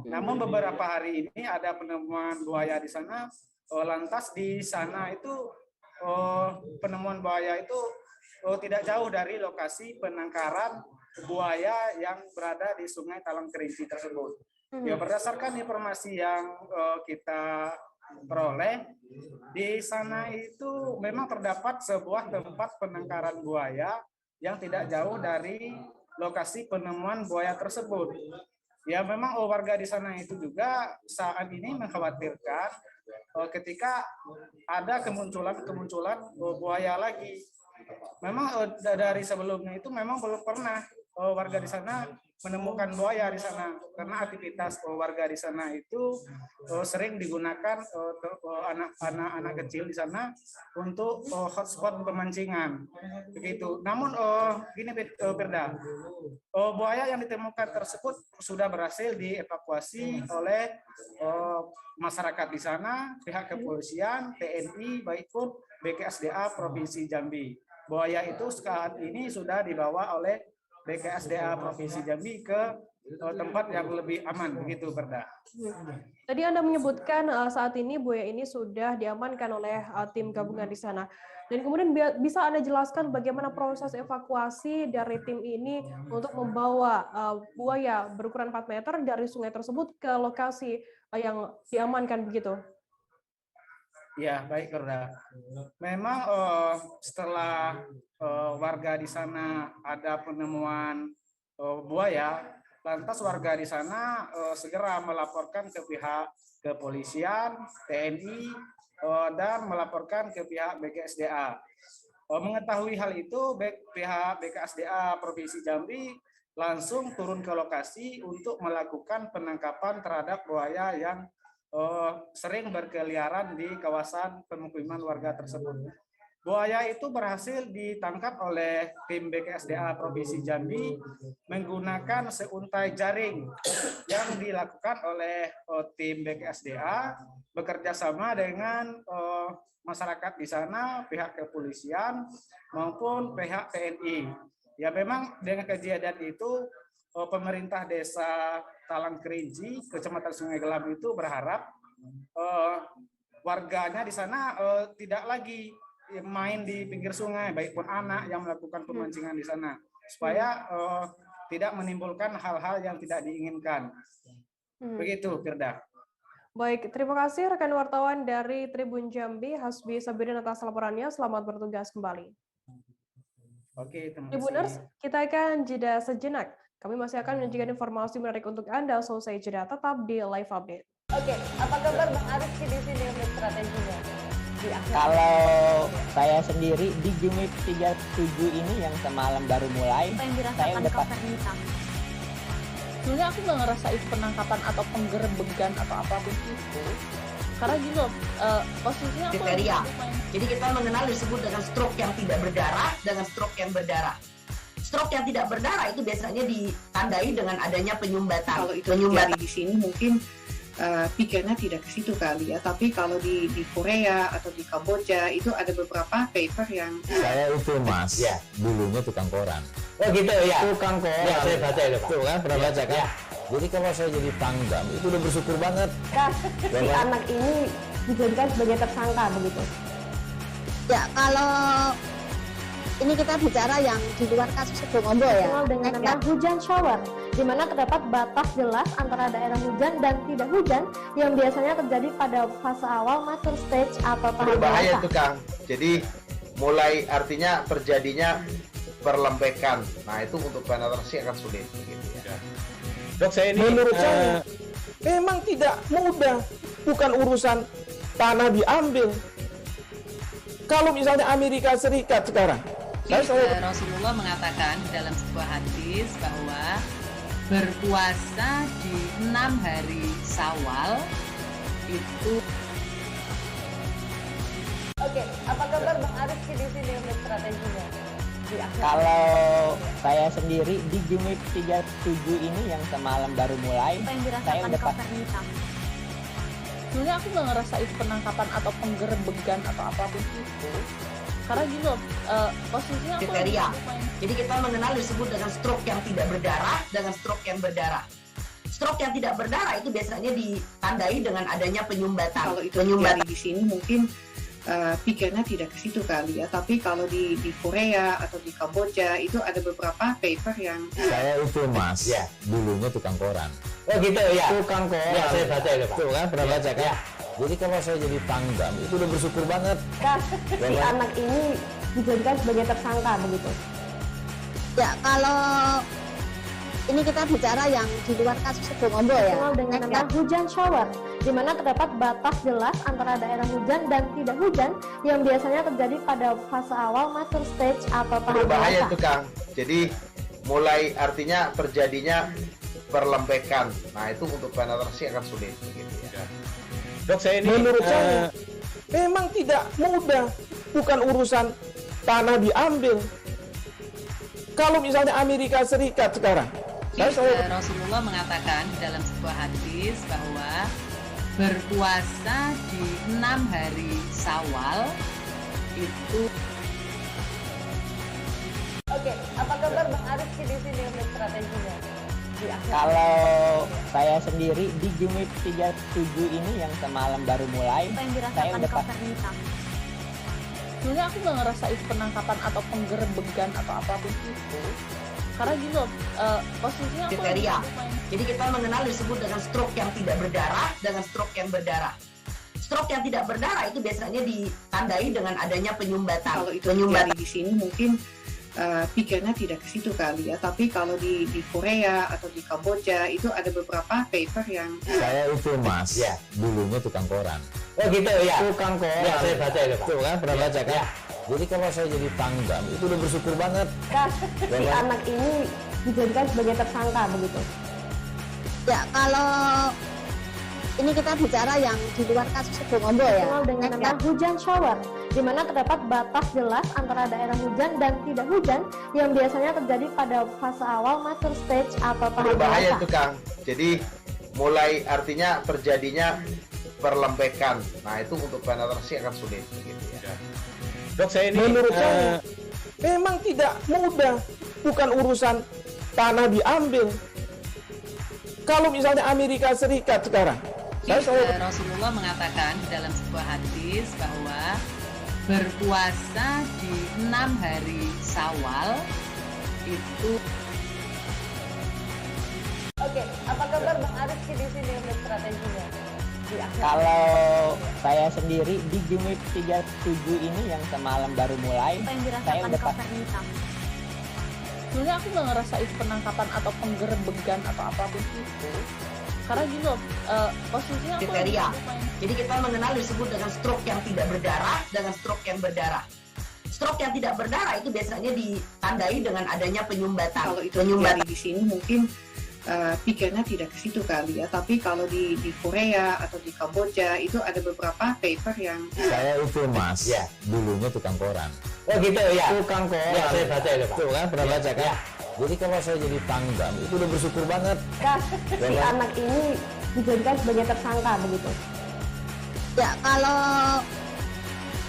Namun beberapa hari ini ada penemuan buaya di sana, lantas di sana itu penemuan buaya itu tidak jauh dari lokasi penangkaran buaya yang berada di Sungai Talang Kerinci tersebut. Ya, berdasarkan informasi yang kita peroleh, di sana itu memang terdapat sebuah tempat penangkaran buaya yang tidak jauh dari lokasi penemuan buaya tersebut. Ya, memang warga di sana itu juga saat ini mengkhawatirkan ketika ada kemunculan buaya lagi. Memang dari sebelumnya itu memang belum pernah warga di sana menemukan buaya di sana, karena aktivitas warga di sana itu sering digunakan anak-anak kecil di sana untuk hotspot pemancingan begitu. Namun gini Firda, buaya yang ditemukan tersebut sudah berhasil dievakuasi oleh masyarakat di sana, pihak kepolisian, TNI, baik pun BKSDA Provinsi Jambi. Buaya itu saat ini sudah dibawa oleh BKSDA Provinsi Jambi ke tempat yang lebih aman, begitu Firda. Tadi Anda menyebutkan saat ini buaya ini sudah diamankan oleh tim gabungan di sana. Dan kemudian bisa Anda jelaskan bagaimana proses evakuasi dari tim ini untuk membawa buaya berukuran 4 meter dari sungai tersebut ke lokasi yang diamankan begitu? Ya, baik Firda. Memang setelah warga di sana ada penemuan buaya, lantas warga di sana segera melaporkan ke pihak kepolisian, TNI, dan melaporkan ke pihak BKSDA. Mengetahui hal itu, pihak BKSDA Provinsi Jambi langsung turun ke lokasi untuk melakukan penangkapan terhadap buaya yang sering berkeliaran di kawasan pemukiman warga tersebut. Buaya itu berhasil ditangkap oleh tim BKSDA Provinsi Jambi menggunakan seuntai jaring yang dilakukan oleh tim BKSDA bekerja sama dengan masyarakat di sana, pihak kepolisian maupun pihak TNI. Ya, memang dengan kejadian itu pemerintah Desa Talang Kerinci, Kecamatan Sungai Gelam itu berharap warganya di sana tidak lagi main di pinggir sungai, baik pun anak yang melakukan pemancingan di sana, supaya tidak menimbulkan hal-hal yang tidak diinginkan. Begitu, Firda. Baik, terima kasih rekan wartawan dari Tribun Jambi, Hasbi Sabirin atas laporannya. Selamat bertugas kembali. Oke, terima Tribuners, kasih. kita akan jeda sejenak. Kami masih akan menyajikan informasi menarik untuk Anda, selesai jeda tetap di Live Update. Oke, apa kabar Bang Arief di sini untuk strateginya? Kalau saya sendiri di Jumit 37 ini yang semalam baru mulai, Apa yang saya dirasakan udah Kak Fernita? Sebenarnya aku nggak ngerasain penangkapan atau penggerebekan atau apapun itu. Karena gini loh, posisinya aku Kriteria. Jadi kita mengenal disebut dengan stroke yang tidak berdarah dengan stroke yang berdarah. Stroke yang tidak berdarah itu biasanya ditandai dengan adanya penyumbatan. Kalau itu terjadi di sini mungkin pikirnya tidak ke situ kali ya. Tapi kalau di Korea atau di Kamboja itu ada beberapa paper yang Saya itu Mas, dulunya tukang koran. Oh gitu ya. Tukang koran. Ya, saya baca itu, Pak. Tuh kan, pernah baca kan? Jadi kalau saya jadi pangdam, itu udah bersyukur banget. Si anak ini dijadikan sebagai tersangka begitu. Ya, kalau ini kita bicara yang di luar kasus Sebongombo ya. Dengan nama hujan shower, di mana terdapat batas jelas antara daerah hujan dan tidak hujan yang biasanya terjadi pada fase awal mature stage atau tahap Berbahaya dewasa. itu Kang. Jadi mulai artinya terjadinya perlembekan. Nah itu untuk penetrasi akan sulit. Gitu ya. Dok, saya ini menurut saya memang tidak mudah, bukan urusan tanah diambil. Kalau misalnya Amerika Serikat sekarang, Rasulullah mengatakan dalam sebuah hadis bahwa berpuasa di 6 hari Syawal itu. Oke, apa kabar Bang Arief di sini untuk strateginya? Kalau saya sendiri di Jumit 37 ini yang semalam baru mulai, Apa yang saya dirasakan udah Kak Fernita? sebenarnya aku nggak ngerasain penangkapan atau penggerebekan atau apapun itu. Karena gini loh, posisinya aku Kriteria. Jadi kita mengenal disebut dengan stroke yang tidak berdarah dengan stroke yang berdarah. Stroke yang tidak berdarah itu biasanya ditandai dengan adanya penyumbatan. kalau itu terjadi di sini mungkin pikirnya tidak ke situ kali ya. Tapi kalau di Korea atau di Kamboja itu ada beberapa paper yang Saya itu Mas, dulunya tukang koran. Oh gitu ya. Tukang koran. Ya, saya baca itu, Pak. Tuh kan, pernah baca kan? Jadi kalau saya jadi pangdam, itu udah bersyukur banget. Si anak ini dijadikan sebagai tersangka begitu. Ya, kalau ini kita bicara yang di luar kasus Sebongombo ya. Dengan nama hujan shower, di mana terdapat batas jelas antara daerah hujan dan tidak hujan yang biasanya terjadi pada fase awal mature stage atau tahap Berbahaya dewasa. itu Kang. Jadi mulai artinya terjadinya perlembekan. Nah itu untuk penetrasi akan sulit. Gitu ya. Dok, saya ini menurut saya memang tidak mudah, bukan urusan tanah diambil. Kalau misalnya Amerika Serikat sekarang, Rasulullah mengatakan dalam sebuah hadis bahwa berpuasa di 6 hari Syawal itu. Oke, apa kabar Bang Arief di sini untuk strateginya? Kalau saya sendiri di Jumit 37 ini yang semalam baru mulai, Apa yang saya dirasakan udah Kak Fernita? sebenarnya aku nggak ngerasain penangkapan atau penggerebekan atau apapun itu. Karena gini loh, posisinya aku Kriteria. Jadi kita mengenal disebut dengan stroke yang tidak berdarah dengan stroke yang berdarah. Stroke yang tidak berdarah itu biasanya ditandai dengan adanya penyumbatan. kalau itu terjadi di sini mungkin pikirnya tidak ke situ kali ya. Tapi kalau di Korea atau di Kamboja itu ada beberapa paper yang Saya itu Mas, dulunya tukang koran. Oh gitu ya. Tukang koran. Ya, saya baca itu, Pak. Tuh kan, pernah baca kan? Jadi kalau saya jadi pangdam, itu udah bersyukur banget. Si anak ini dijadikan sebagai tersangka begitu. Ya, kalau ini kita bicara yang di luar kasus Sebongombo ya. Dengan nama hujan shower, di mana terdapat batas jelas antara daerah hujan dan tidak hujan yang biasanya terjadi pada fase awal mature stage atau tahap Berbahaya dewasa. itu Kang. Jadi mulai artinya terjadinya perlembekan. Nah itu untuk penetrasi akan sulit. Gitu ya. Dok, saya ini menurut saya memang tidak mudah, bukan urusan tanah diambil. Kalau misalnya Amerika Serikat sekarang, Rasulullah mengatakan dalam sebuah hadis bahwa berpuasa di 6 hari Syawal itu. Oke, apa kabar Bang Arief di sini untuk strateginya? Kalau saya sendiri di Jumit 37 ini yang semalam baru mulai, Apa yang saya dirasakan udah Kak Fernita? sebenarnya aku nggak ngerasa itu penangkapan atau penggerebegan atau apapun itu, karena gini loh, posisinya aku kriteria. Jadi kita mengenal disebut dengan stroke yang tidak berdarah dengan stroke yang berdarah. Stroke yang tidak berdarah itu biasanya ditandai dengan adanya penyumbatan. Kalau itu terjadi di sini mungkin pikirnya tidak ke situ kali ya, tapi kalau di Korea atau di Kamboja itu ada beberapa paper yang saya itu mas, ya dulunya tukang koran. Oh gitu ya. Tukang koran. Ya, saya baca itu Pak. Tuh kan pernah baca kan? Ya. Jadi kalau saya jadi pangdam itu udah bersyukur banget. Si anak ini dijadikan sebagai tersangka begitu. Ya kalau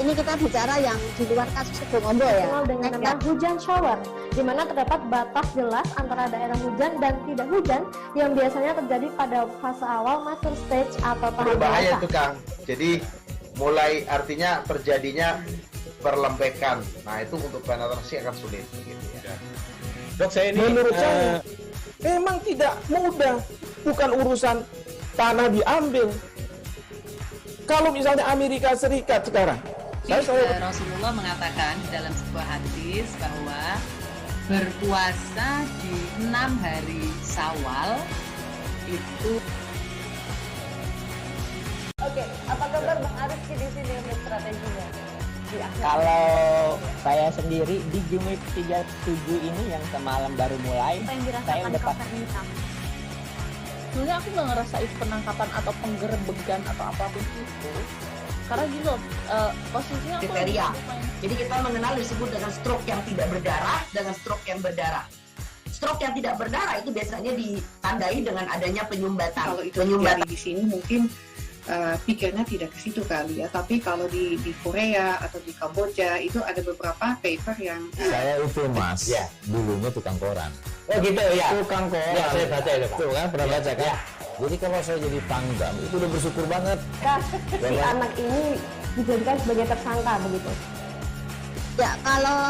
ini kita bicara yang di luar kasus Situbondo ya. Dikenal dengan nama hujan shower, di mana terdapat batas jelas antara daerah hujan dan tidak hujan yang biasanya terjadi pada fase awal mature stage atau tahap Berbahaya dewasa. itu Kang. Jadi mulai artinya terjadinya perlembekan. Nah itu untuk penetrasi akan sulit. Gitu ya. Dok, saya ini menurut saya memang tidak mudah, bukan urusan tanah diambil. Kalau misalnya Amerika Serikat sekarang, Rasulullah mengatakan dalam sebuah hadis bahwa berpuasa di 6 hari Syawal itu. Oke, apa kabar Bang Arif di sini untuk strateginya? Kalau saya sendiri di Jumit 37 ini yang semalam baru mulai, saya udah pasti. Sebenarnya aku nggak ngerasa itu penangkapan atau penggerebegan atau apapun itu, karena gini loh, posisinya aku kriteria. Jadi kita mengenal disebut dengan stroke yang tidak berdarah dengan stroke yang berdarah. Stroke yang tidak berdarah itu biasanya ditandai dengan adanya penyumbatan. Kalau itu terjadi di sini mungkin pikirnya tidak ke situ kali ya, tapi kalau di Korea atau di Kamboja itu ada beberapa paper yang saya itu mas, ya dulunya tukang koran. Oh gitu ya. Tukang koran. Ya, saya baca itu Pak. Tuh kan pernah baca kan? Ya. Jadi kalau saya jadi pangdam itu udah bersyukur banget. Si anak ini dijadikan sebagai tersangka begitu. Ya kalau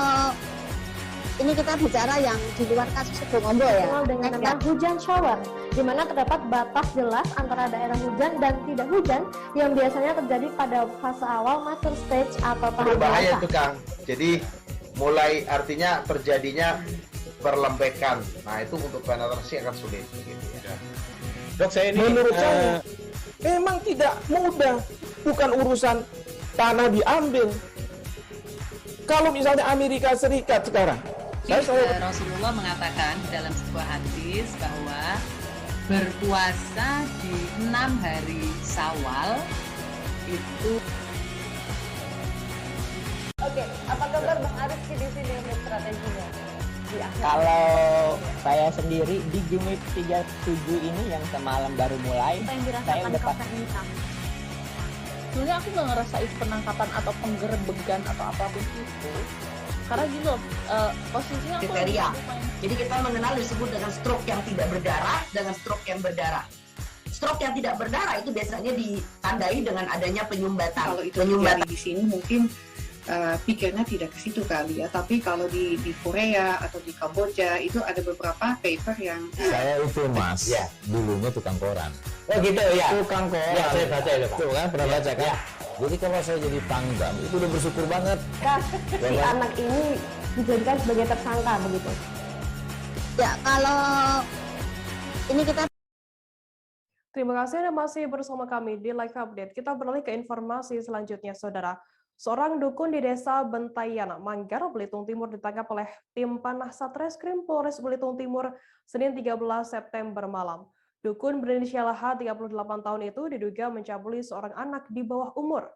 ini kita bicara yang di luar kasus Situbondo ya. Dikenal dengan nama hujan shower, di mana terdapat batas jelas antara daerah hujan dan tidak hujan yang biasanya terjadi pada fase awal mature stage atau tahap Berbahaya dewasa. itu Kang. Jadi mulai artinya terjadinya perlembekan. Nah itu untuk penetrasi akan sulit. Gitu ya. Dok, saya ini menurut saya memang tidak mudah, bukan urusan tanah diambil. Kalau misalnya Amerika Serikat sekarang, Rasulullah mengatakan dalam sebuah hadis bahwa berpuasa di 6 hari Syawal itu. Oke, apa kabar Bang Arif di sini untuk strateginya? Kalau saya sendiri di Jumit 37 ini yang semalam baru mulai, saya udah pasti. Sebenarnya aku nggak ngerasa itu penangkapan atau penggerebegan atau apapun itu, karena gini loh, posisinya aku kriteria. Jadi kita mengenal disebut dengan stroke yang tidak berdarah dengan stroke yang berdarah. Stroke yang tidak berdarah itu biasanya ditandai dengan adanya penyumbatan. Kalau itu terjadi di sini mungkin pikirnya tidak ke situ kali ya, tapi kalau di Korea atau di Kamboja itu ada beberapa paper yang saya itu mas, ya dulunya tukang koran. Oh gitu ya. Tukang koran. Ya, saya baca itu Pak. Tuh kan pernah baca kan? Ya. Jadi kalau saya jadi pangdam itu udah bersyukur banget. Si anak ini dijadikan sebagai tersangka begitu. Ya kalau ini kita. Terima kasih Anda masih bersama kami di Live Update. Kita beralih ke informasi selanjutnya, Saudara. Seorang dukun di desa Bentayan, Manggar, Belitung Timur ditangkap oleh tim panah Satreskrim Polres Belitung Timur Senin 13 September malam. Dukun berinisial H, 38 tahun itu diduga mencabuli seorang anak di bawah umur.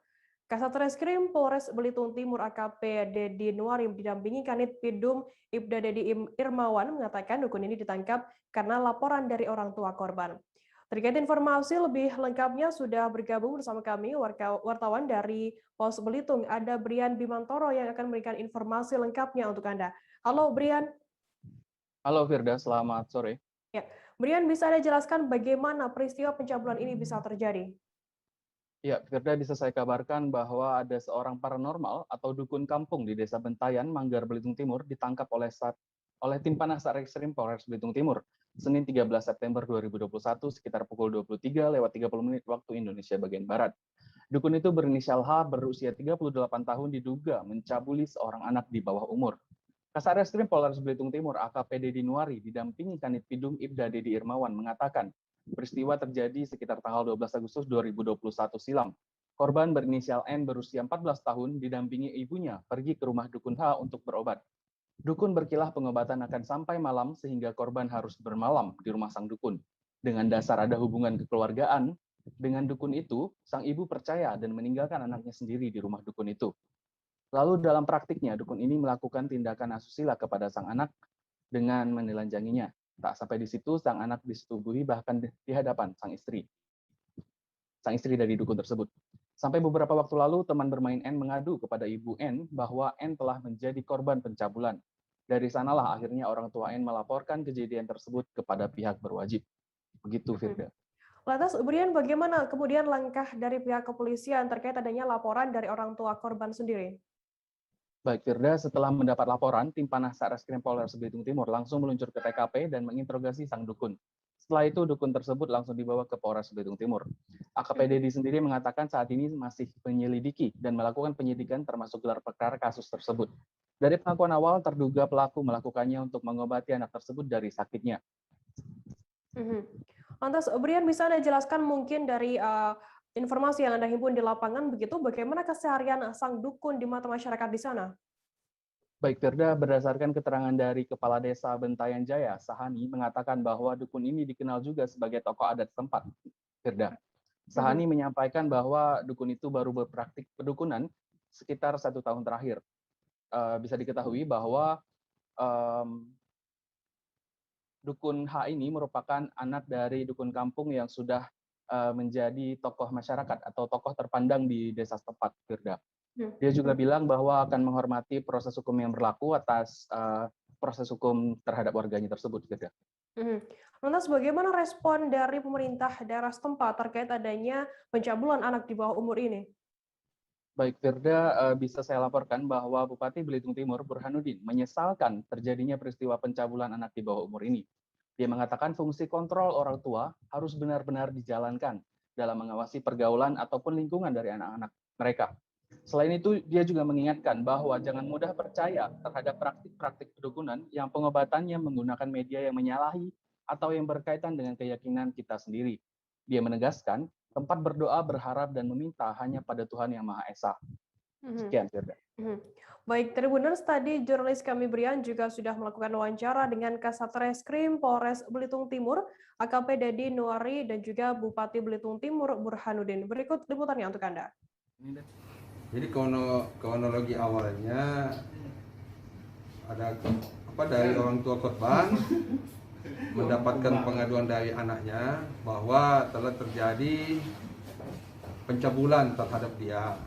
Kasat Reskrim Polres Belitung Timur AKP Dedi Nuarim didampingi Kanit Pidum Ibda Dedi Irmawan mengatakan dukun ini ditangkap karena laporan dari orang tua korban. Terkait informasi lebih lengkapnya sudah bergabung bersama kami wartawan dari Pos Belitung, ada Brian Bimantoro yang akan memberikan informasi lengkapnya untuk Anda. Halo Brian. Halo Firda, selamat sore. Ya, Brian, bisa Anda jelaskan bagaimana peristiwa pencabulan ini bisa terjadi? Ya, Firda, bisa saya kabarkan bahwa ada seorang paranormal atau dukun kampung di Desa Bentayan, Manggar, Belitung Timur ditangkap oleh tim panah Satreskrim Polres Belitung Timur Senin 13 September 2021 sekitar pukul 23:30 waktu Indonesia bagian Barat. Dukun itu berinisial H, berusia 38 tahun, diduga mencabuli seorang anak di bawah umur. Kasarreskrim Polres Belitung Timur AKP Dedi Nuari didampingi Kanit Pidum Ibda Dedi Irmawan mengatakan, peristiwa terjadi sekitar tanggal 12 Agustus 2021 silam. Korban berinisial N berusia 14 tahun didampingi ibunya pergi ke rumah dukun H untuk berobat. Dukun berkilah pengobatan akan sampai malam sehingga korban harus bermalam di rumah sang dukun. Dengan dasar ada hubungan kekeluargaan, dengan dukun itu, sang ibu percaya dan meninggalkan anaknya sendiri di rumah dukun itu. Lalu dalam praktiknya, dukun ini melakukan tindakan asusila kepada sang anak dengan menelanjanginya. Tak sampai di situ, sang anak disetubuhi bahkan di hadapan sang istri dari dukun tersebut. Sampai beberapa waktu lalu, teman bermain N mengadu kepada ibu N bahwa N telah menjadi korban pencabulan. Dari sanalah akhirnya orang tua N melaporkan kejadian tersebut kepada pihak berwajib. Begitu, Firda. Lantas, Brian, bagaimana kemudian langkah dari pihak kepolisian terkait adanya laporan dari orang tua korban sendiri? Baik, Firda, setelah mendapat laporan, tim Panah Satreskrim Polres Belitung Timur langsung meluncur ke TKP dan menginterogasi sang dukun. Setelah itu, dukun tersebut langsung dibawa ke Polres Belitung Timur. AKP Dedi sendiri mengatakan saat ini masih menyelidiki dan melakukan penyidikan termasuk gelar perkara kasus tersebut. Dari pengakuan awal, terduga pelaku melakukannya untuk mengobati anak tersebut dari sakitnya. Lantas, Brian, bisa Anda jelaskan mungkin dari informasi yang Anda himpun di lapangan begitu, bagaimana keseharian sang dukun di mata masyarakat di sana? Baik, Firda, berdasarkan keterangan dari Kepala Desa Bentayan Jaya, Sahani, mengatakan bahwa dukun ini dikenal juga sebagai tokoh adat setempat. Firda, Sahani menyampaikan bahwa dukun itu baru berpraktik pedukunan sekitar 1 tahun terakhir. Bisa diketahui bahwa dukun H ini merupakan anak dari dukun kampung yang sudah menjadi tokoh masyarakat atau tokoh terpandang di desa setempat, Firda. Dia juga bilang bahwa akan menghormati proses hukum yang berlaku atas proses hukum terhadap warganya tersebut, Firda. Lantas bagaimana respon dari pemerintah daerah setempat terkait adanya pencabulan anak di bawah umur ini? Baik, Firda, bisa saya laporkan bahwa Bupati Belitung Timur Burhanuddin menyesalkan terjadinya peristiwa pencabulan anak di bawah umur ini. Dia mengatakan fungsi kontrol orang tua harus benar-benar dijalankan dalam mengawasi pergaulan ataupun lingkungan dari anak-anak mereka. Selain itu, dia juga mengingatkan bahwa jangan mudah percaya terhadap praktik-praktik pedukunan yang pengobatannya menggunakan media yang menyalahi atau yang berkaitan dengan keyakinan kita sendiri. Dia menegaskan, tempat berdoa, berharap, dan meminta hanya pada Tuhan Yang Maha Esa. Sekian, Firda. Baik, Tribuners, tadi jurnalis kami Brian juga sudah melakukan wawancara dengan Kasat-Reskrim Polres Belitung Timur, AKP Dedi Nuari, dan juga Bupati Belitung Timur Burhanuddin. Berikut liputannya untuk Anda. Jadi kronologi awalnya ada dari orang tua korban mendapatkan pengaduan dari anaknya bahwa telah terjadi pencabulan terhadap dia.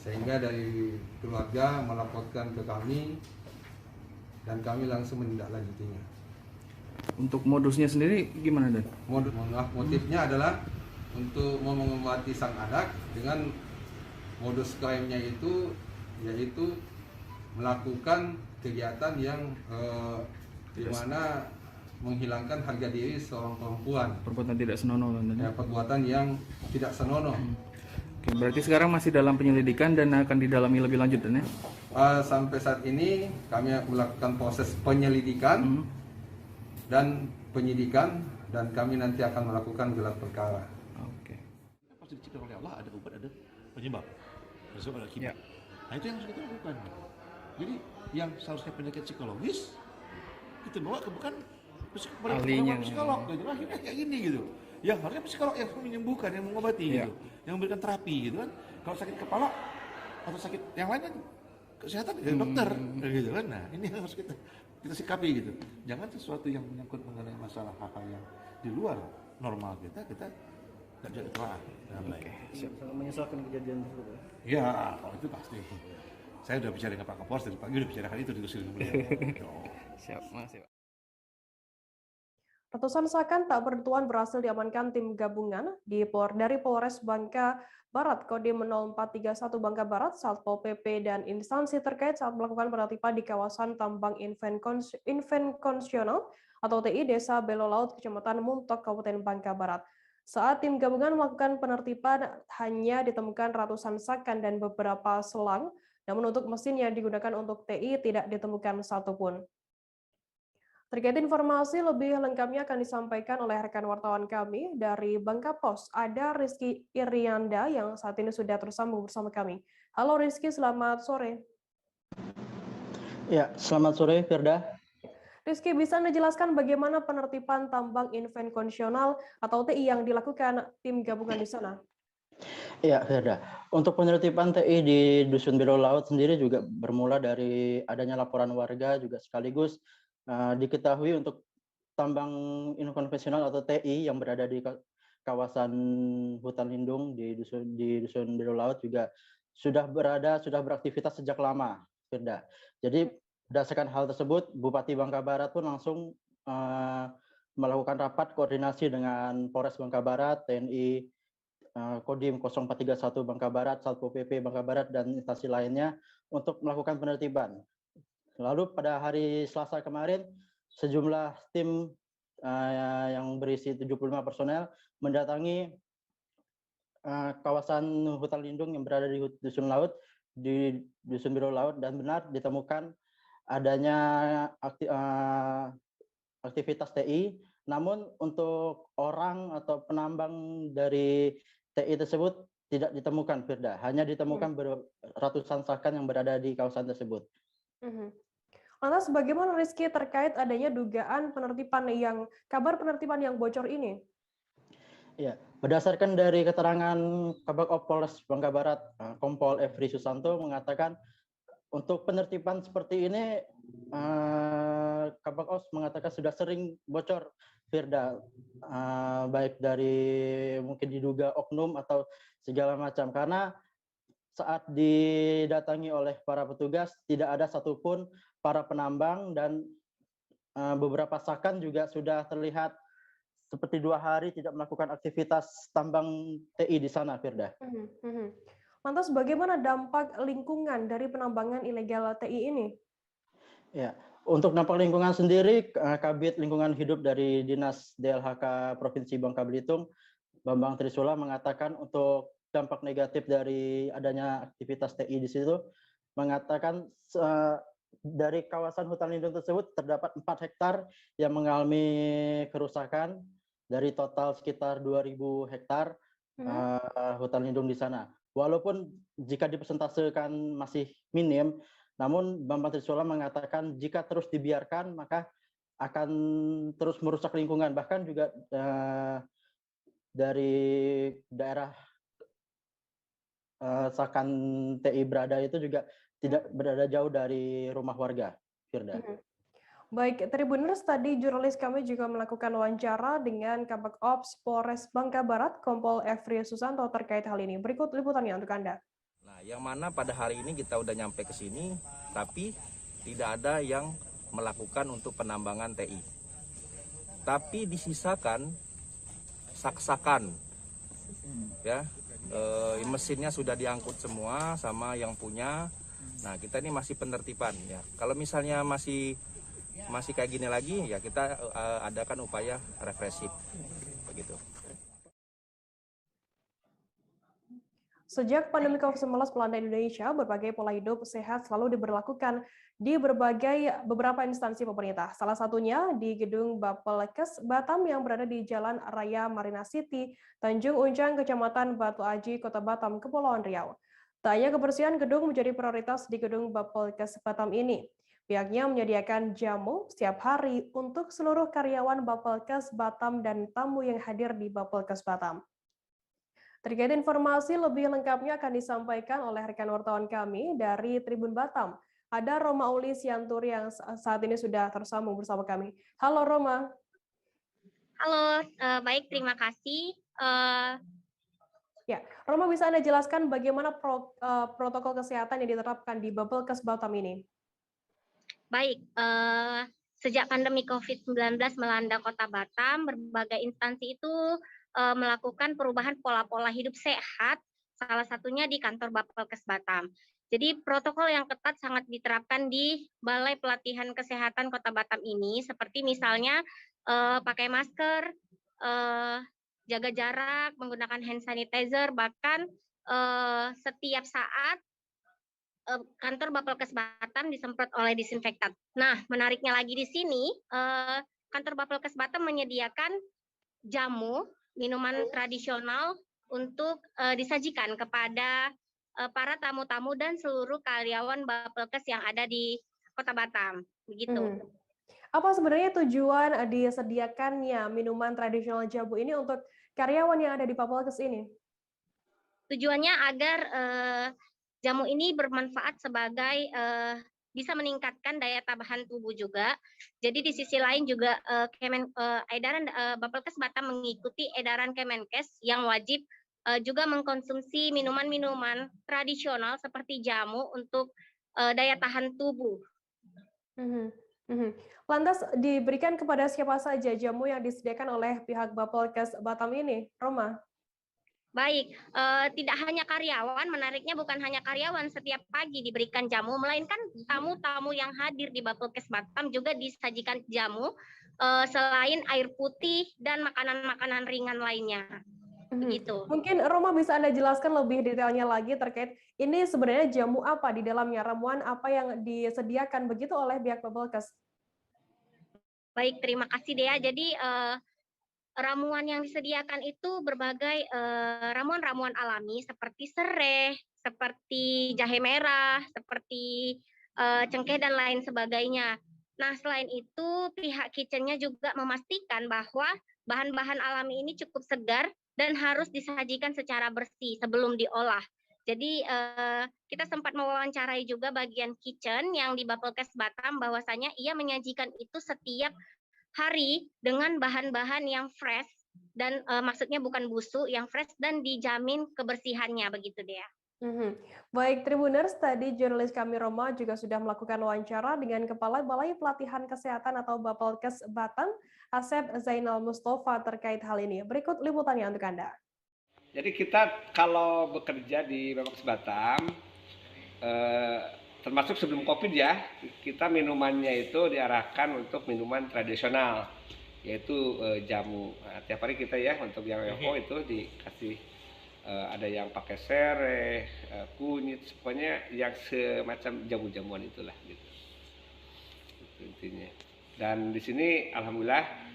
Sehingga dari keluarga melaporkan ke kami dan kami langsung menindaklanjutinya. Untuk modusnya sendiri gimana, Dan? Motifnya adalah untuk mengobati sang anak dengan modus krimnya itu yaitu melakukan kegiatan yang di mana menghilangkan harga diri seorang perempuan. Perbuatan tidak senonoh, Dan. Ya, perbuatan yang tidak senonoh. Oke, berarti sekarang masih dalam penyelidikan dan akan didalami lebih lanjut, Dan, ya? Sampai saat ini kami melakukan proses penyelidikan dan penyidikan dan kami nanti akan melakukan gelar perkara. Oke. Pasti diciptakan oleh Allah, ada obat, ada penyebab, ada akibat. Nah itu yang harus kita lakukan. Jadi yang seharusnya penyakit psikologis kita bawa ke bukan psikolog, gitu. Akhirnya kayak gini gitu. Ya harusnya psikolog yang menyembuhkan, yang mengobati gitu, yang memberikan terapi gitu kan. Kalau sakit kepala atau sakit yang lain kan kesehatan ya dokter gitu kan. Nah ini yang harus kita sikapi gitu. Jangan sesuatu yang menyangkut mengenai masalah hal-hal yang di luar normal kita tidak bisa dikelola dengan baik. Sangat menyesalkan kejadian tersebut. Ya, kalau itu pasti. Saya sudah bicara dengan Pak Kapolres dari pagi, sudah bicarakan itu di kursi beliau. Siap, makasih, Pak. Ratusan sakan tak bertuan berhasil diamankan tim gabungan dari Polres Bangka Barat, Kodim 0431 Bangka Barat, Satpol PP, dan instansi terkait saat melakukan penertiban di kawasan tambang invenkonsional atau TI Desa Belo Laut, Kecamatan Muntok, Kabupaten Bangka Barat. Saat tim gabungan melakukan penertiban, hanya ditemukan ratusan sakan dan beberapa selang Namun untuk mesin yang digunakan untuk TI tidak ditemukan satupun. Terkait informasi lebih lengkapnya akan disampaikan oleh rekan wartawan kami dari Bangkapos. Ada Rizky Irianda yang saat ini sudah tersambung bersama kami. Halo Rizky, selamat sore. Ya, selamat sore Firda. Rizky, bisa Anda jelaskan bagaimana penertiban tambang inkonvensional atau TI yang dilakukan tim gabungan di sana? Ya, Firda. Untuk penertiban TI di Dusun Biru Laut sendiri juga bermula dari adanya laporan warga juga sekaligus diketahui untuk tambang inkonvensional atau TI yang berada di kawasan hutan lindung di Dusun Biru Laut juga sudah beraktivitas sejak lama, Firda. Jadi berdasarkan hal tersebut, Bupati Bangka Barat pun langsung melakukan rapat koordinasi dengan Polres Bangka Barat, TNI, Kodim 0431 Bangka Barat, Satpol PP Bangka Barat, dan instansi lainnya untuk melakukan penertiban. Lalu pada hari Selasa kemarin, sejumlah tim yang berisi 75 personel mendatangi kawasan hutan lindung yang berada di Dusun Laut, di Dusun Biru Laut, dan benar ditemukan adanya aktivitas TI. Namun untuk orang atau penambang dari TI tersebut tidak ditemukan, Firda. Hanya ditemukan ratusan sakan yang berada di kawasan tersebut. Lantas bagaimana Rizky terkait adanya dugaan kabar penertiban yang bocor ini? Ya, berdasarkan dari keterangan Kabak Op Polres Bangka Barat, Kompol Efri Susanto mengatakan untuk penertiban seperti ini, Kabak Ops mengatakan sudah sering bocor, Firda, baik dari mungkin diduga oknum atau segala macam, karena saat didatangi oleh para petugas tidak ada satupun para penambang, dan beberapa sakan juga sudah terlihat seperti 2 hari tidak melakukan aktivitas tambang TI di sana, Firda. Lantas bagaimana dampak lingkungan dari penambangan ilegal TI ini? Ya, untuk dampak lingkungan sendiri, Kabid Lingkungan Hidup dari Dinas DLHK Provinsi Bangka Belitung, Bambang Trisula, mengatakan untuk dampak negatif dari adanya aktivitas TI di situ, mengatakan dari kawasan hutan lindung tersebut terdapat 4 hektar yang mengalami kerusakan dari total sekitar 2.000 hektar hutan lindung di sana. Walaupun jika dipresentasekan masih minim, namun Bambang Trisula mengatakan jika terus dibiarkan maka akan terus merusak lingkungan. Bahkan juga dari daerah sakan TI berada itu juga tidak berada jauh dari rumah warga, Firda. Baik, Tribuners, tadi jurnalis kami juga melakukan wawancara dengan Kabak Ops Polres Bangka Barat, Kompol Efri Susanto terkait hal ini. Berikut liputannya untuk Anda. Nah, yang mana pada hari ini kita udah nyampe ke sini, tapi tidak ada yang melakukan untuk penambangan TI. Tapi disisakan sak-sakan, ya, mesinnya sudah diangkut semua sama yang punya. Nah, kita ini masih penertiban, ya. Kalau misalnya masih kayak gini lagi, ya kita adakan upaya represif, begitu. Sejak pandemi COVID-19 melanda Indonesia, berbagai pola hidup sehat selalu diberlakukan di beberapa instansi pemerintah. Salah satunya di Gedung Bapelkes Batam yang berada di Jalan Raya Marina City, Tanjung Uncang, Kecamatan Batu Aji, Kota Batam, Kepulauan Riau. Tak hanya kebersihan gedung menjadi prioritas di Gedung Bapelkes Batam ini. Pihaknya menyediakan jamu setiap hari untuk seluruh karyawan Bapelkes Batam dan tamu yang hadir di Bapelkes Batam. Terkait informasi lebih lengkapnya akan disampaikan oleh rekan wartawan kami dari Tribun Batam. Ada Roma Uli Sianturi yang saat ini sudah tersambung bersama kami. Halo Roma. Halo, baik, terima kasih. Ya, Roma, bisa Anda jelaskan bagaimana protokol kesehatan yang diterapkan di Bapelkes Batam ini? Baik, sejak pandemi COVID-19 melanda Kota Batam, berbagai instansi itu melakukan perubahan pola-pola hidup sehat, salah satunya di kantor Bapelkes Batam. Jadi protokol yang ketat sangat diterapkan di Balai Pelatihan Kesehatan Kota Batam ini, seperti misalnya pakai masker, jaga jarak, menggunakan hand sanitizer, bahkan setiap saat kantor Bapelkes Batam disemprot oleh disinfektan. Nah, menariknya lagi di sini, kantor Bapelkes Batam menyediakan jamu, minuman tradisional untuk disajikan kepada para tamu-tamu dan seluruh karyawan Bapelkes yang ada di Kota Batam. Begitu. Apa sebenarnya tujuan disediakannya minuman tradisional jamu ini untuk karyawan yang ada di Bapelkes ini? Tujuannya agar jamu ini bermanfaat sebagai bisa meningkatkan daya tahan tubuh juga. Jadi di sisi lain juga edaran Bapelkes Batam mengikuti edaran Kemenkes yang wajib juga mengkonsumsi minuman-minuman tradisional seperti jamu untuk daya tahan tubuh. Lantas diberikan kepada siapa saja jamu yang disediakan oleh pihak Bapelkes Batam ini, Roma? Baik, tidak hanya karyawan, menariknya bukan hanya karyawan setiap pagi diberikan jamu, melainkan tamu-tamu yang hadir di Bapelkes Batam juga disajikan jamu selain air putih dan makanan-makanan ringan lainnya. Begitu. Mungkin Roma bisa Anda jelaskan lebih detailnya lagi terkait ini sebenarnya jamu apa di dalamnya, ramuan apa yang disediakan begitu oleh pihak Bapelkes? Baik, terima kasih Dea. Jadi ramuan yang disediakan itu berbagai ramuan-ramuan alami seperti sereh, seperti jahe merah, seperti cengkeh dan lain sebagainya. Nah, selain itu pihak kitchennya juga memastikan bahwa bahan-bahan alami ini cukup segar dan harus disajikan secara bersih sebelum diolah. Jadi kita sempat mewawancarai juga bagian kitchen yang di Bapelkes Batam bahwasanya ia menyajikan itu setiap hari dengan bahan-bahan yang fresh dan maksudnya bukan busuk, yang fresh dan dijamin kebersihannya begitu Dea. Baik, Tribuners, tadi jurnalis kami Roma juga sudah melakukan wawancara dengan Kepala Balai Pelatihan Kesehatan atau Bapelkes Batam, Asep Zainal Mustafa terkait hal ini. Berikut liputannya untuk Anda. Jadi kita kalau bekerja di Bapelkes Batam, termasuk sebelum COVID ya, kita minumannya itu diarahkan untuk minuman tradisional, yaitu jamu. Nah, tiap hari kita ya untuk yang EVO itu dikasih ada yang pakai sereh, kunyit, pokoknya yang semacam jamu-jamuan itulah gitu. Itu intinya. Dan di sini alhamdulillah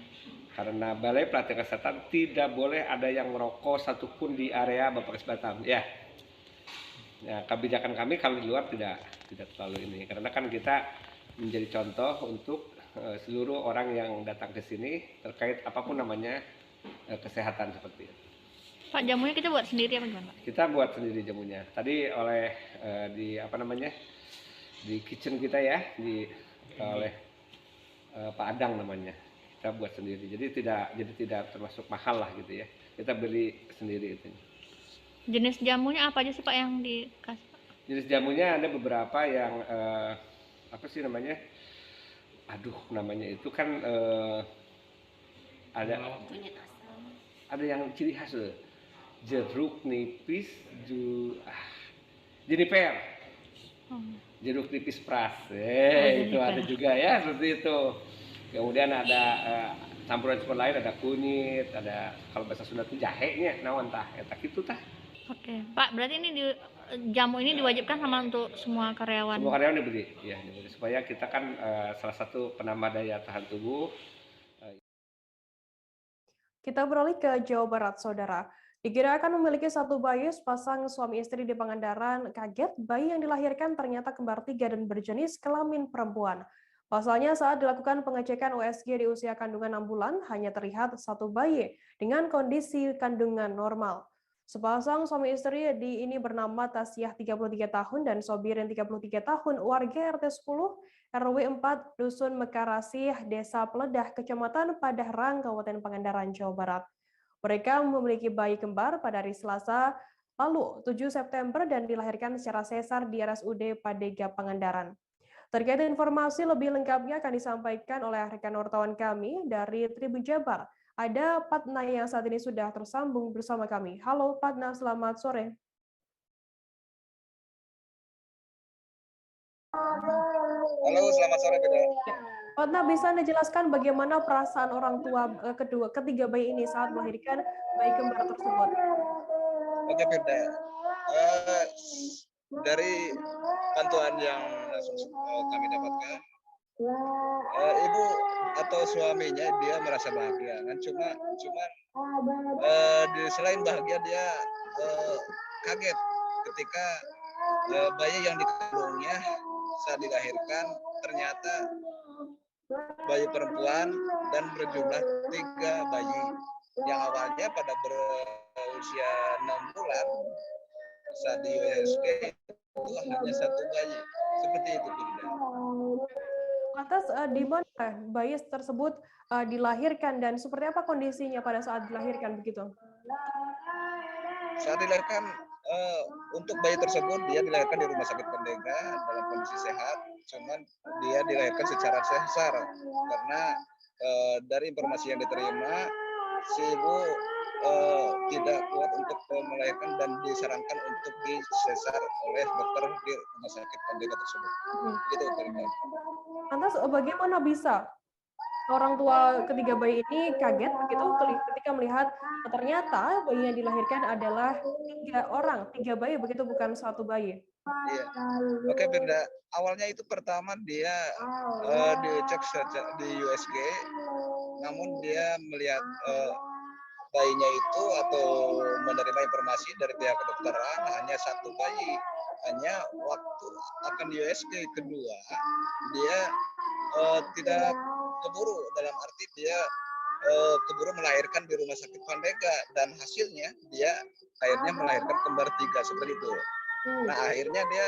karena Balai Pelatihan Kesehatan tidak boleh ada yang merokok satupun di area Bapelkes Batam ya. Ya, kebijakan kami kalau di luar tidak terlalu ini, karena kan kita menjadi contoh untuk seluruh orang yang datang ke sini terkait apapun namanya kesehatan seperti itu. Pak, jamunya kita buat sendiri apa gimana? Kita buat sendiri jamunya. Tadi oleh di kitchen kita ya, oleh Pak Adang namanya. Kita buat sendiri. Jadi tidak termasuk mahal lah gitu ya. Kita beli sendiri itu. Jenis jamunya apa aja sih Pak yang dikasih? Jenis jamunya ada beberapa yang apa sih namanya? Aduh, namanya itu kan ada yang ciri khas loh. Jeruk nipis, juniper, jeruk nipis pras, itu ada juga ya seperti itu. Kemudian ada campuran lain, ada kunyit, ada kalau bahasa Sunda itu jahenya, naon tah, eta kitu tah. Oke, Pak, berarti ini jamu ini diwajibkan sama untuk semua karyawan. Semua karyawan dibeli, ya dibeli supaya kita kan salah satu penambah daya tahan tubuh. Kita beralih ke Jawa Barat, Saudara. Dikira akan memiliki satu bayi, sepasang suami istri di Pangandaran kaget bayi yang dilahirkan ternyata kembar 3 dan berjenis kelamin perempuan. Pasalnya saat dilakukan pengecekan USG di usia kandungan 6 bulan, hanya terlihat satu bayi dengan kondisi kandungan normal. Sepasang suami istri di ini bernama Tasyah 33 tahun dan Sobirin 33 tahun, warga RT 10 RW 4 Dusun Mekarasih, Desa Peledah, Kecamatan Padaherang, Kabupaten Pangandaran, Jawa Barat. Mereka memiliki bayi kembar pada hari Selasa lalu, 7 September, dan dilahirkan secara sesar di RSUD Padega Pangandaran. Terkait informasi lebih lengkapnya akan disampaikan oleh rekan wartawan kami dari Tribun Jabar. Ada Patna yang saat ini sudah tersambung bersama kami. Halo Patna, selamat sore. Halo, selamat sore Beda. Patna, bisa Anda jelaskan bagaimana perasaan orang tua ketiga bayi ini saat melahirkan bayi kembar tersebut? Oke Beda. dari bantuan yang langsung kami dapatkan, ibu atau suaminya dia merasa bahagia kan, cuma selain bahagia dia kaget ketika bayi yang dikandungnya saat dilahirkan ternyata bayi perempuan dan berjumlah 3 bayi yang awalnya pada berusia 6 bulan saat di USG itu hanya 1 bayi, seperti itu. Lantas di mana bayi tersebut dilahirkan dan seperti apa kondisinya pada saat dilahirkan begitu? Saat dilahirkan untuk bayi tersebut dia dilahirkan di Rumah Sakit Pendega dalam kondisi sehat, cuman dia dilahirkan secara sesar karena dari informasi yang diterima si ibu tidak kuat untuk melahirkan dan disarankan untuk disesar oleh dokter di Rumah Sakit Pendega tersebut. Gitu, Lantas bagaimana bisa orang tua ketiga bayi ini kaget begitu ketika melihat ternyata bayi yang dilahirkan adalah 3 bayi begitu, bukan 1 bayi. Iya. Oke, Firda. Awalnya itu pertama dia dicek di USG, namun dia melihat bayinya itu atau menerima informasi dari pihak kedokteran hanya 1 bayi. Hanya waktu akan di USG kedua dia tidak keburu, dalam arti dia keburu melahirkan di Rumah Sakit Pandega dan hasilnya dia akhirnya melahirkan kembar 3 seperti itu. Nah akhirnya dia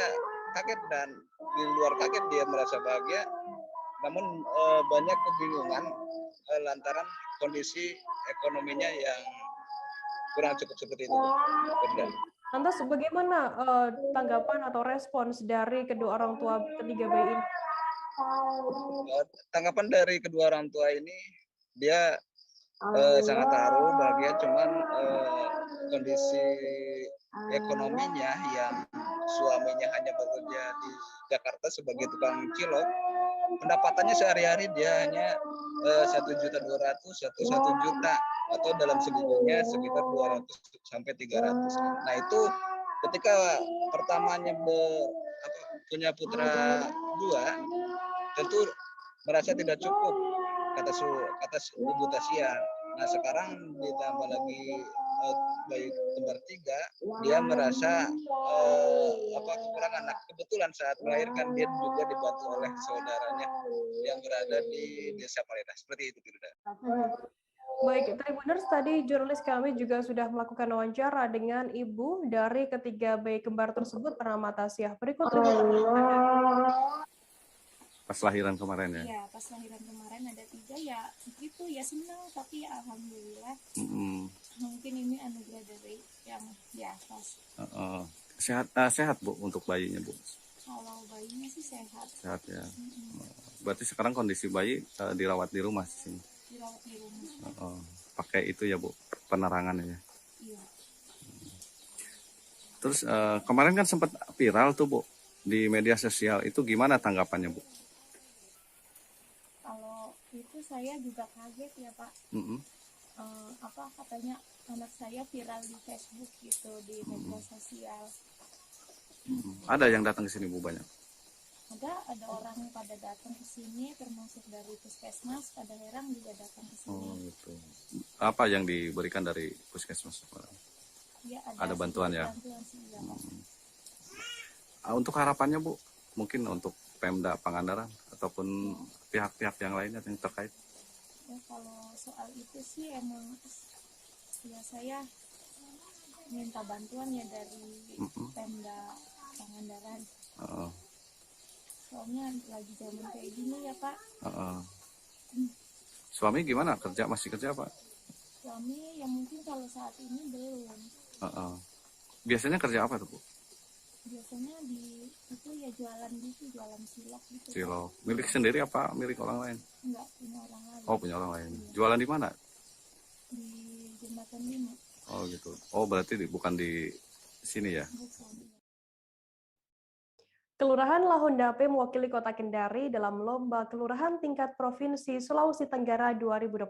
kaget dan di luar kaget dia merasa bahagia, namun banyak kebingungan lantaran kondisi ekonominya yang kurang cukup seperti itu. Lantas bagaimana tanggapan atau respons dari kedua orang tua ketiga bayi ini? Tanggapan dari kedua orang tua ini dia sangat haru, bahagia, cuman kondisi ekonominya yang suaminya hanya bekerja di Jakarta sebagai tukang cilok, pendapatannya sehari-hari dia hanya 1.200.000 atau 1 juta atau dalam seminggunya sekitar 200 sampai 300. Nah itu ketika pertamanya punya putra 2 tentu merasa tidak cukup kata Ibu Tasya. Nah sekarang ditambah lagi bayi kembar 3, dia merasa kekurangan. Nah kebetulan saat melahirkan dia juga dibantu oleh saudaranya yang berada di Desa Palena. Seperti itu, Firda. Baik, Tribuners, tadi jurnalis kami juga sudah melakukan wawancara dengan ibu dari ketiga bayi kembar tersebut bernama Tasya. Berikut pas lahiran kemarin ya? Iya, pas lahiran kemarin ada 3 ya begitu ya, senang tapi ya alhamdulillah mungkin ini anugerah dari yang di atas. Sehat Bu untuk bayinya Bu? Kalau bayinya sih sehat. Sehat ya. Berarti sekarang kondisi bayi dirawat di rumah sih? Dirawat di rumah. Pakai itu ya Bu, penerangan ya? Iya. Terus kemarin kan sempat viral tuh Bu di media sosial, itu gimana tanggapannya Bu? Kalau itu saya juga kaget ya Pak. Katanya anak saya viral di Facebook gitu, di media sosial. Ada yang datang ke sini Bu banyak? Ada orang yang pada datang ke sini, termasuk dari puskesmas, pada Herang juga datang ke sini. Oh gitu. Apa yang diberikan dari puskesmas? Ya, ada bantuan ya? Bantuan sih, ya, Untuk harapannya Bu, mungkin untuk Pemda Pangandaran ataupun pihak-pihak yang lainnya yang terkait? Ya, kalau soal itu sih emang ya saya minta bantuan ya dari Pemda Pangandaran. Soalnya lagi zaman kayak gini ya Pak. Suami gimana? Masih kerja Pak? Suami ya mungkin kalau saat ini belum. Biasanya kerja apa tuh Bu? Biasanya itu ya jualan cilok gitu. Cilok. Milik sendiri apa milik orang lain? Enggak, punya orang lain. Oh, punya orang lain. Iya. Jualan di mana? Di Jembatan 5. Oh gitu. Oh berarti bukan di sini ya? Bukan. Kelurahan Lahondape mewakili Kota Kendari dalam Lomba Kelurahan Tingkat Provinsi Sulawesi Tenggara 2021.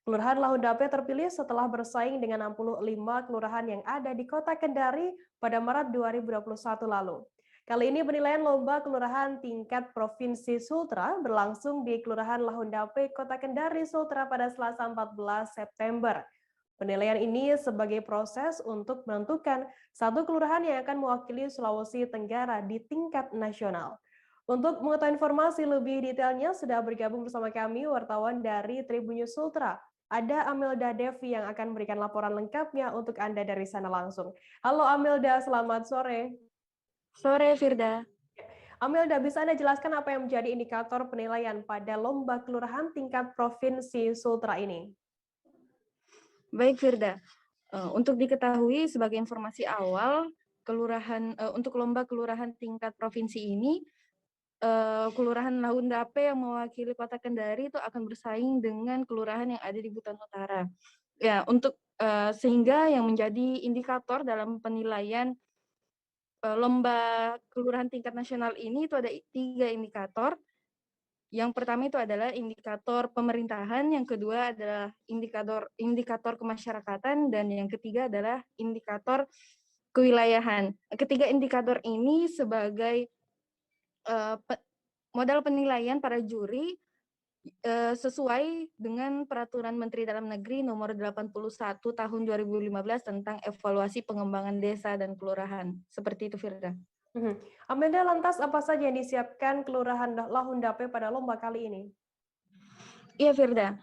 Kelurahan Lahondape terpilih setelah bersaing dengan 65 kelurahan yang ada di Kota Kendari pada Maret 2021 lalu. Kali ini penilaian Lomba Kelurahan Tingkat Provinsi Sultra berlangsung di Kelurahan Lahondape, Kota Kendari, Sultra pada Selasa 14 September. Penilaian ini sebagai proses untuk menentukan satu kelurahan yang akan mewakili Sulawesi Tenggara di tingkat nasional. Untuk mengetahui informasi lebih detailnya, sudah bergabung bersama kami wartawan dari Tribun News Sultra. Ada Amelda Devi yang akan memberikan laporan lengkapnya untuk Anda dari sana langsung. Halo Amelda, selamat sore. Sore, Firda. Amelda, bisa Anda jelaskan apa yang menjadi indikator penilaian pada Lomba Kelurahan Tingkat Provinsi Sultra ini? Baik, Firda. Untuk diketahui sebagai informasi awal, untuk lomba kelurahan tingkat provinsi ini, Kelurahan Lahondape yang mewakili Kota Kendari itu akan bersaing dengan kelurahan yang ada di Buton Utara. Ya, sehingga yang menjadi indikator dalam penilaian lomba kelurahan tingkat nasional ini itu ada 3 indikator. Yang pertama itu adalah indikator pemerintahan, yang kedua adalah indikator kemasyarakatan, dan yang ketiga adalah indikator kewilayahan. Ketiga indikator ini sebagai modal penilaian para juri sesuai dengan Peraturan Menteri Dalam Negeri Nomor 81 Tahun 2015 tentang evaluasi pengembangan desa dan kelurahan. Seperti itu, Firda. Amelda, lantas apa saja yang disiapkan Kelurahan Lahondape pada lomba kali ini? Iya, Firda.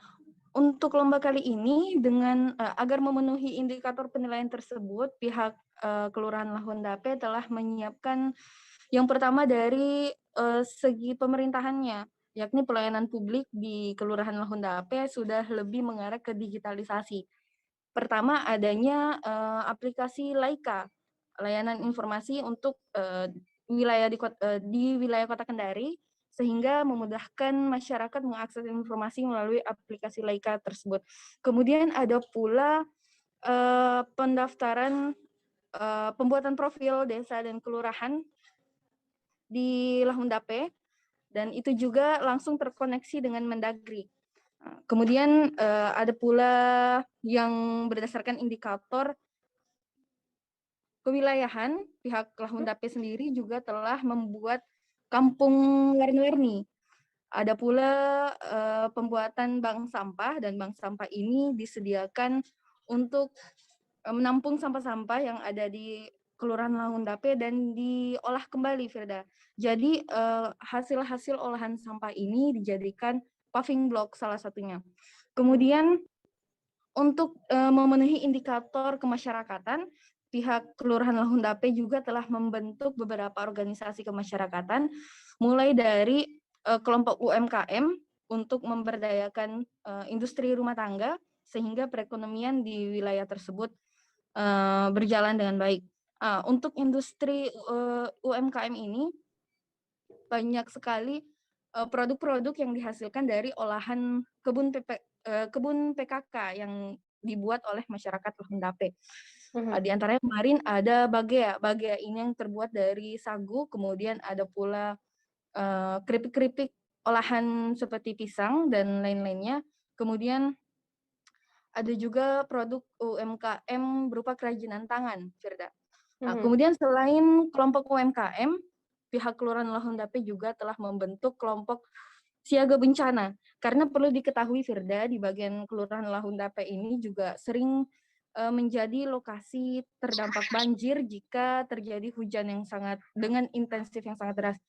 Untuk lomba kali ini, agar memenuhi indikator penilaian tersebut, pihak Kelurahan Lahondape telah menyiapkan yang pertama dari segi pemerintahannya, yakni pelayanan publik di Kelurahan Lahondape sudah lebih mengarah ke digitalisasi. Pertama, adanya aplikasi Laika, layanan informasi untuk di wilayah Kota Kendari, sehingga memudahkan masyarakat mengakses informasi melalui aplikasi Laika tersebut. Kemudian ada pula pendaftaran pembuatan profil desa dan kelurahan di Lahondape, dan itu juga langsung terkoneksi dengan Mendagri. Kemudian ada pula yang berdasarkan indikator kewilayahan, pihak Lahondape sendiri juga telah membuat kampung warna-warni. Ada pula pembuatan bank sampah, dan bank sampah ini disediakan untuk menampung sampah-sampah yang ada di Kelurahan Lahondape dan diolah kembali, Firda. Jadi hasil-hasil olahan sampah ini dijadikan paving block salah satunya. Kemudian untuk memenuhi indikator kemasyarakatan, pihak Kelurahan Lahondape juga telah membentuk beberapa organisasi kemasyarakatan, mulai dari kelompok UMKM untuk memberdayakan industri rumah tangga, sehingga perekonomian di wilayah tersebut berjalan dengan baik. Untuk industri UMKM ini, banyak sekali produk-produk yang dihasilkan dari olahan kebun PKK yang dibuat oleh masyarakat Lahondape. Di antaranya kemarin ada bagea. Bagea ini yang terbuat dari sagu, kemudian ada pula keripik-keripik olahan seperti pisang dan lain-lainnya. Kemudian ada juga produk UMKM berupa kerajinan tangan, Firda. Kemudian selain kelompok UMKM, pihak Kelurahan Lahondape juga telah membentuk kelompok siaga bencana. Karena perlu diketahui, Firda, di bagian Kelurahan Lahondape ini juga sering menjadi lokasi terdampak banjir jika terjadi hujan yang dengan intensif yang sangat deras.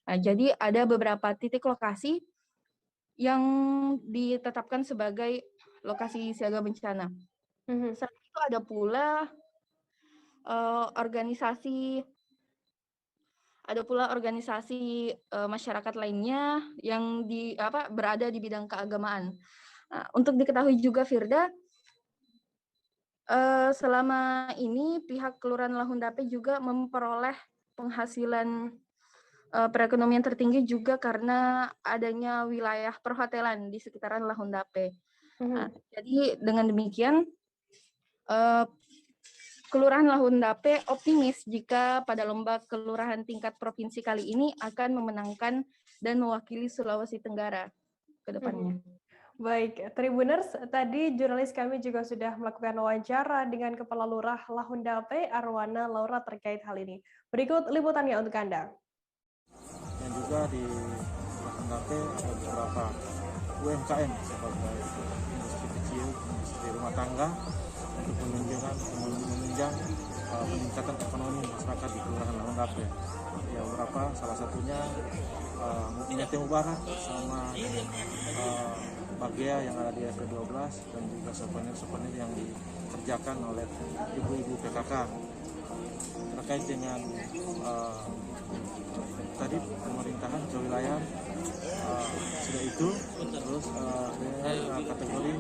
Jadi ada beberapa titik lokasi yang ditetapkan sebagai lokasi siaga bencana. Selain itu ada pula organisasi masyarakat lainnya yang berada di bidang keagamaan. Untuk diketahui juga, Firda, selama ini pihak Kelurahan Lahondape juga memperoleh penghasilan perekonomian tertinggi juga karena adanya wilayah perhotelan di sekitaran Lahondape. Jadi dengan demikian Kelurahan Lahundape optimis jika pada lomba kelurahan tingkat provinsi kali ini akan memenangkan dan mewakili Sulawesi Tenggara ke depannya. Baik, Tribuners, tadi jurnalis kami juga sudah melakukan wawancara dengan Kepala Lurah Lahundape, Arwana Laura terkait hal ini. Berikut liputannya untuk Anda. Dan juga di Lahundape ada beberapa UMKM sebagai industri kecil, industri rumah tangga untuk menunjang peningkatan ekonomi masyarakat di Kelurahan Lahundape. Ya, beberapa salah satunya Inete Mubarak sama Bagia yang ada di SD 12 dan juga souvenir yang dikerjakan oleh ibu-ibu PKK terkait dengan tadi pemerintahan kewilayahan sudah itu, terus dengan kategori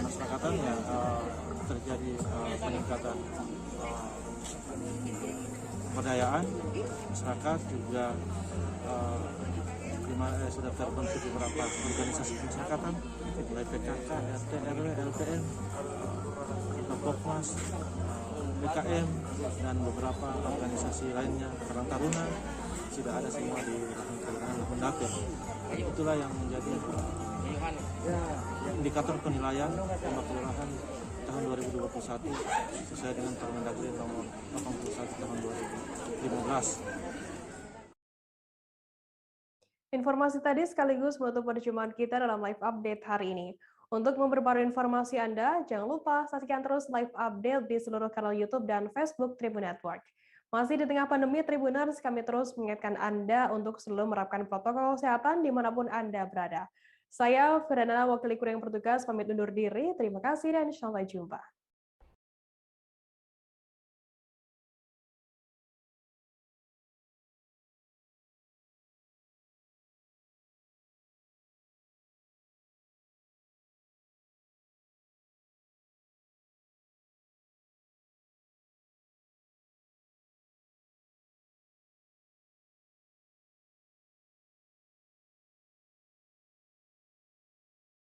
masyarakatan ya terjadi peningkatan pemberdayaan masyarakat juga di mana sudah terbentuk beberapa organisasi kemasyarakatan mulai PKK, RT, RW, LPM, Pokmas, BKM dan beberapa organisasi lainnya, Karang Taruna sudah ada semua di Kelurahan Lahundape. Itulah yang menjadi indikator penilaian lomba kelurahan tahun 2021 sesuai dengan Permendagri nomor 81 tahun 2015. Informasi tadi sekaligus menutup perjumpaan kita dalam live update hari ini. Untuk memperbarui informasi Anda, jangan lupa saksikan terus live update di seluruh kanal YouTube dan Facebook Tribun Network. Masih di tengah pandemi, Tribuners, kami terus mengingatkan Anda untuk selalu menerapkan protokol kesehatan dimanapun Anda berada. Saya, Ferdana, wakil kru yang bertugas, pamit undur diri. Terima kasih dan sampai jumpa.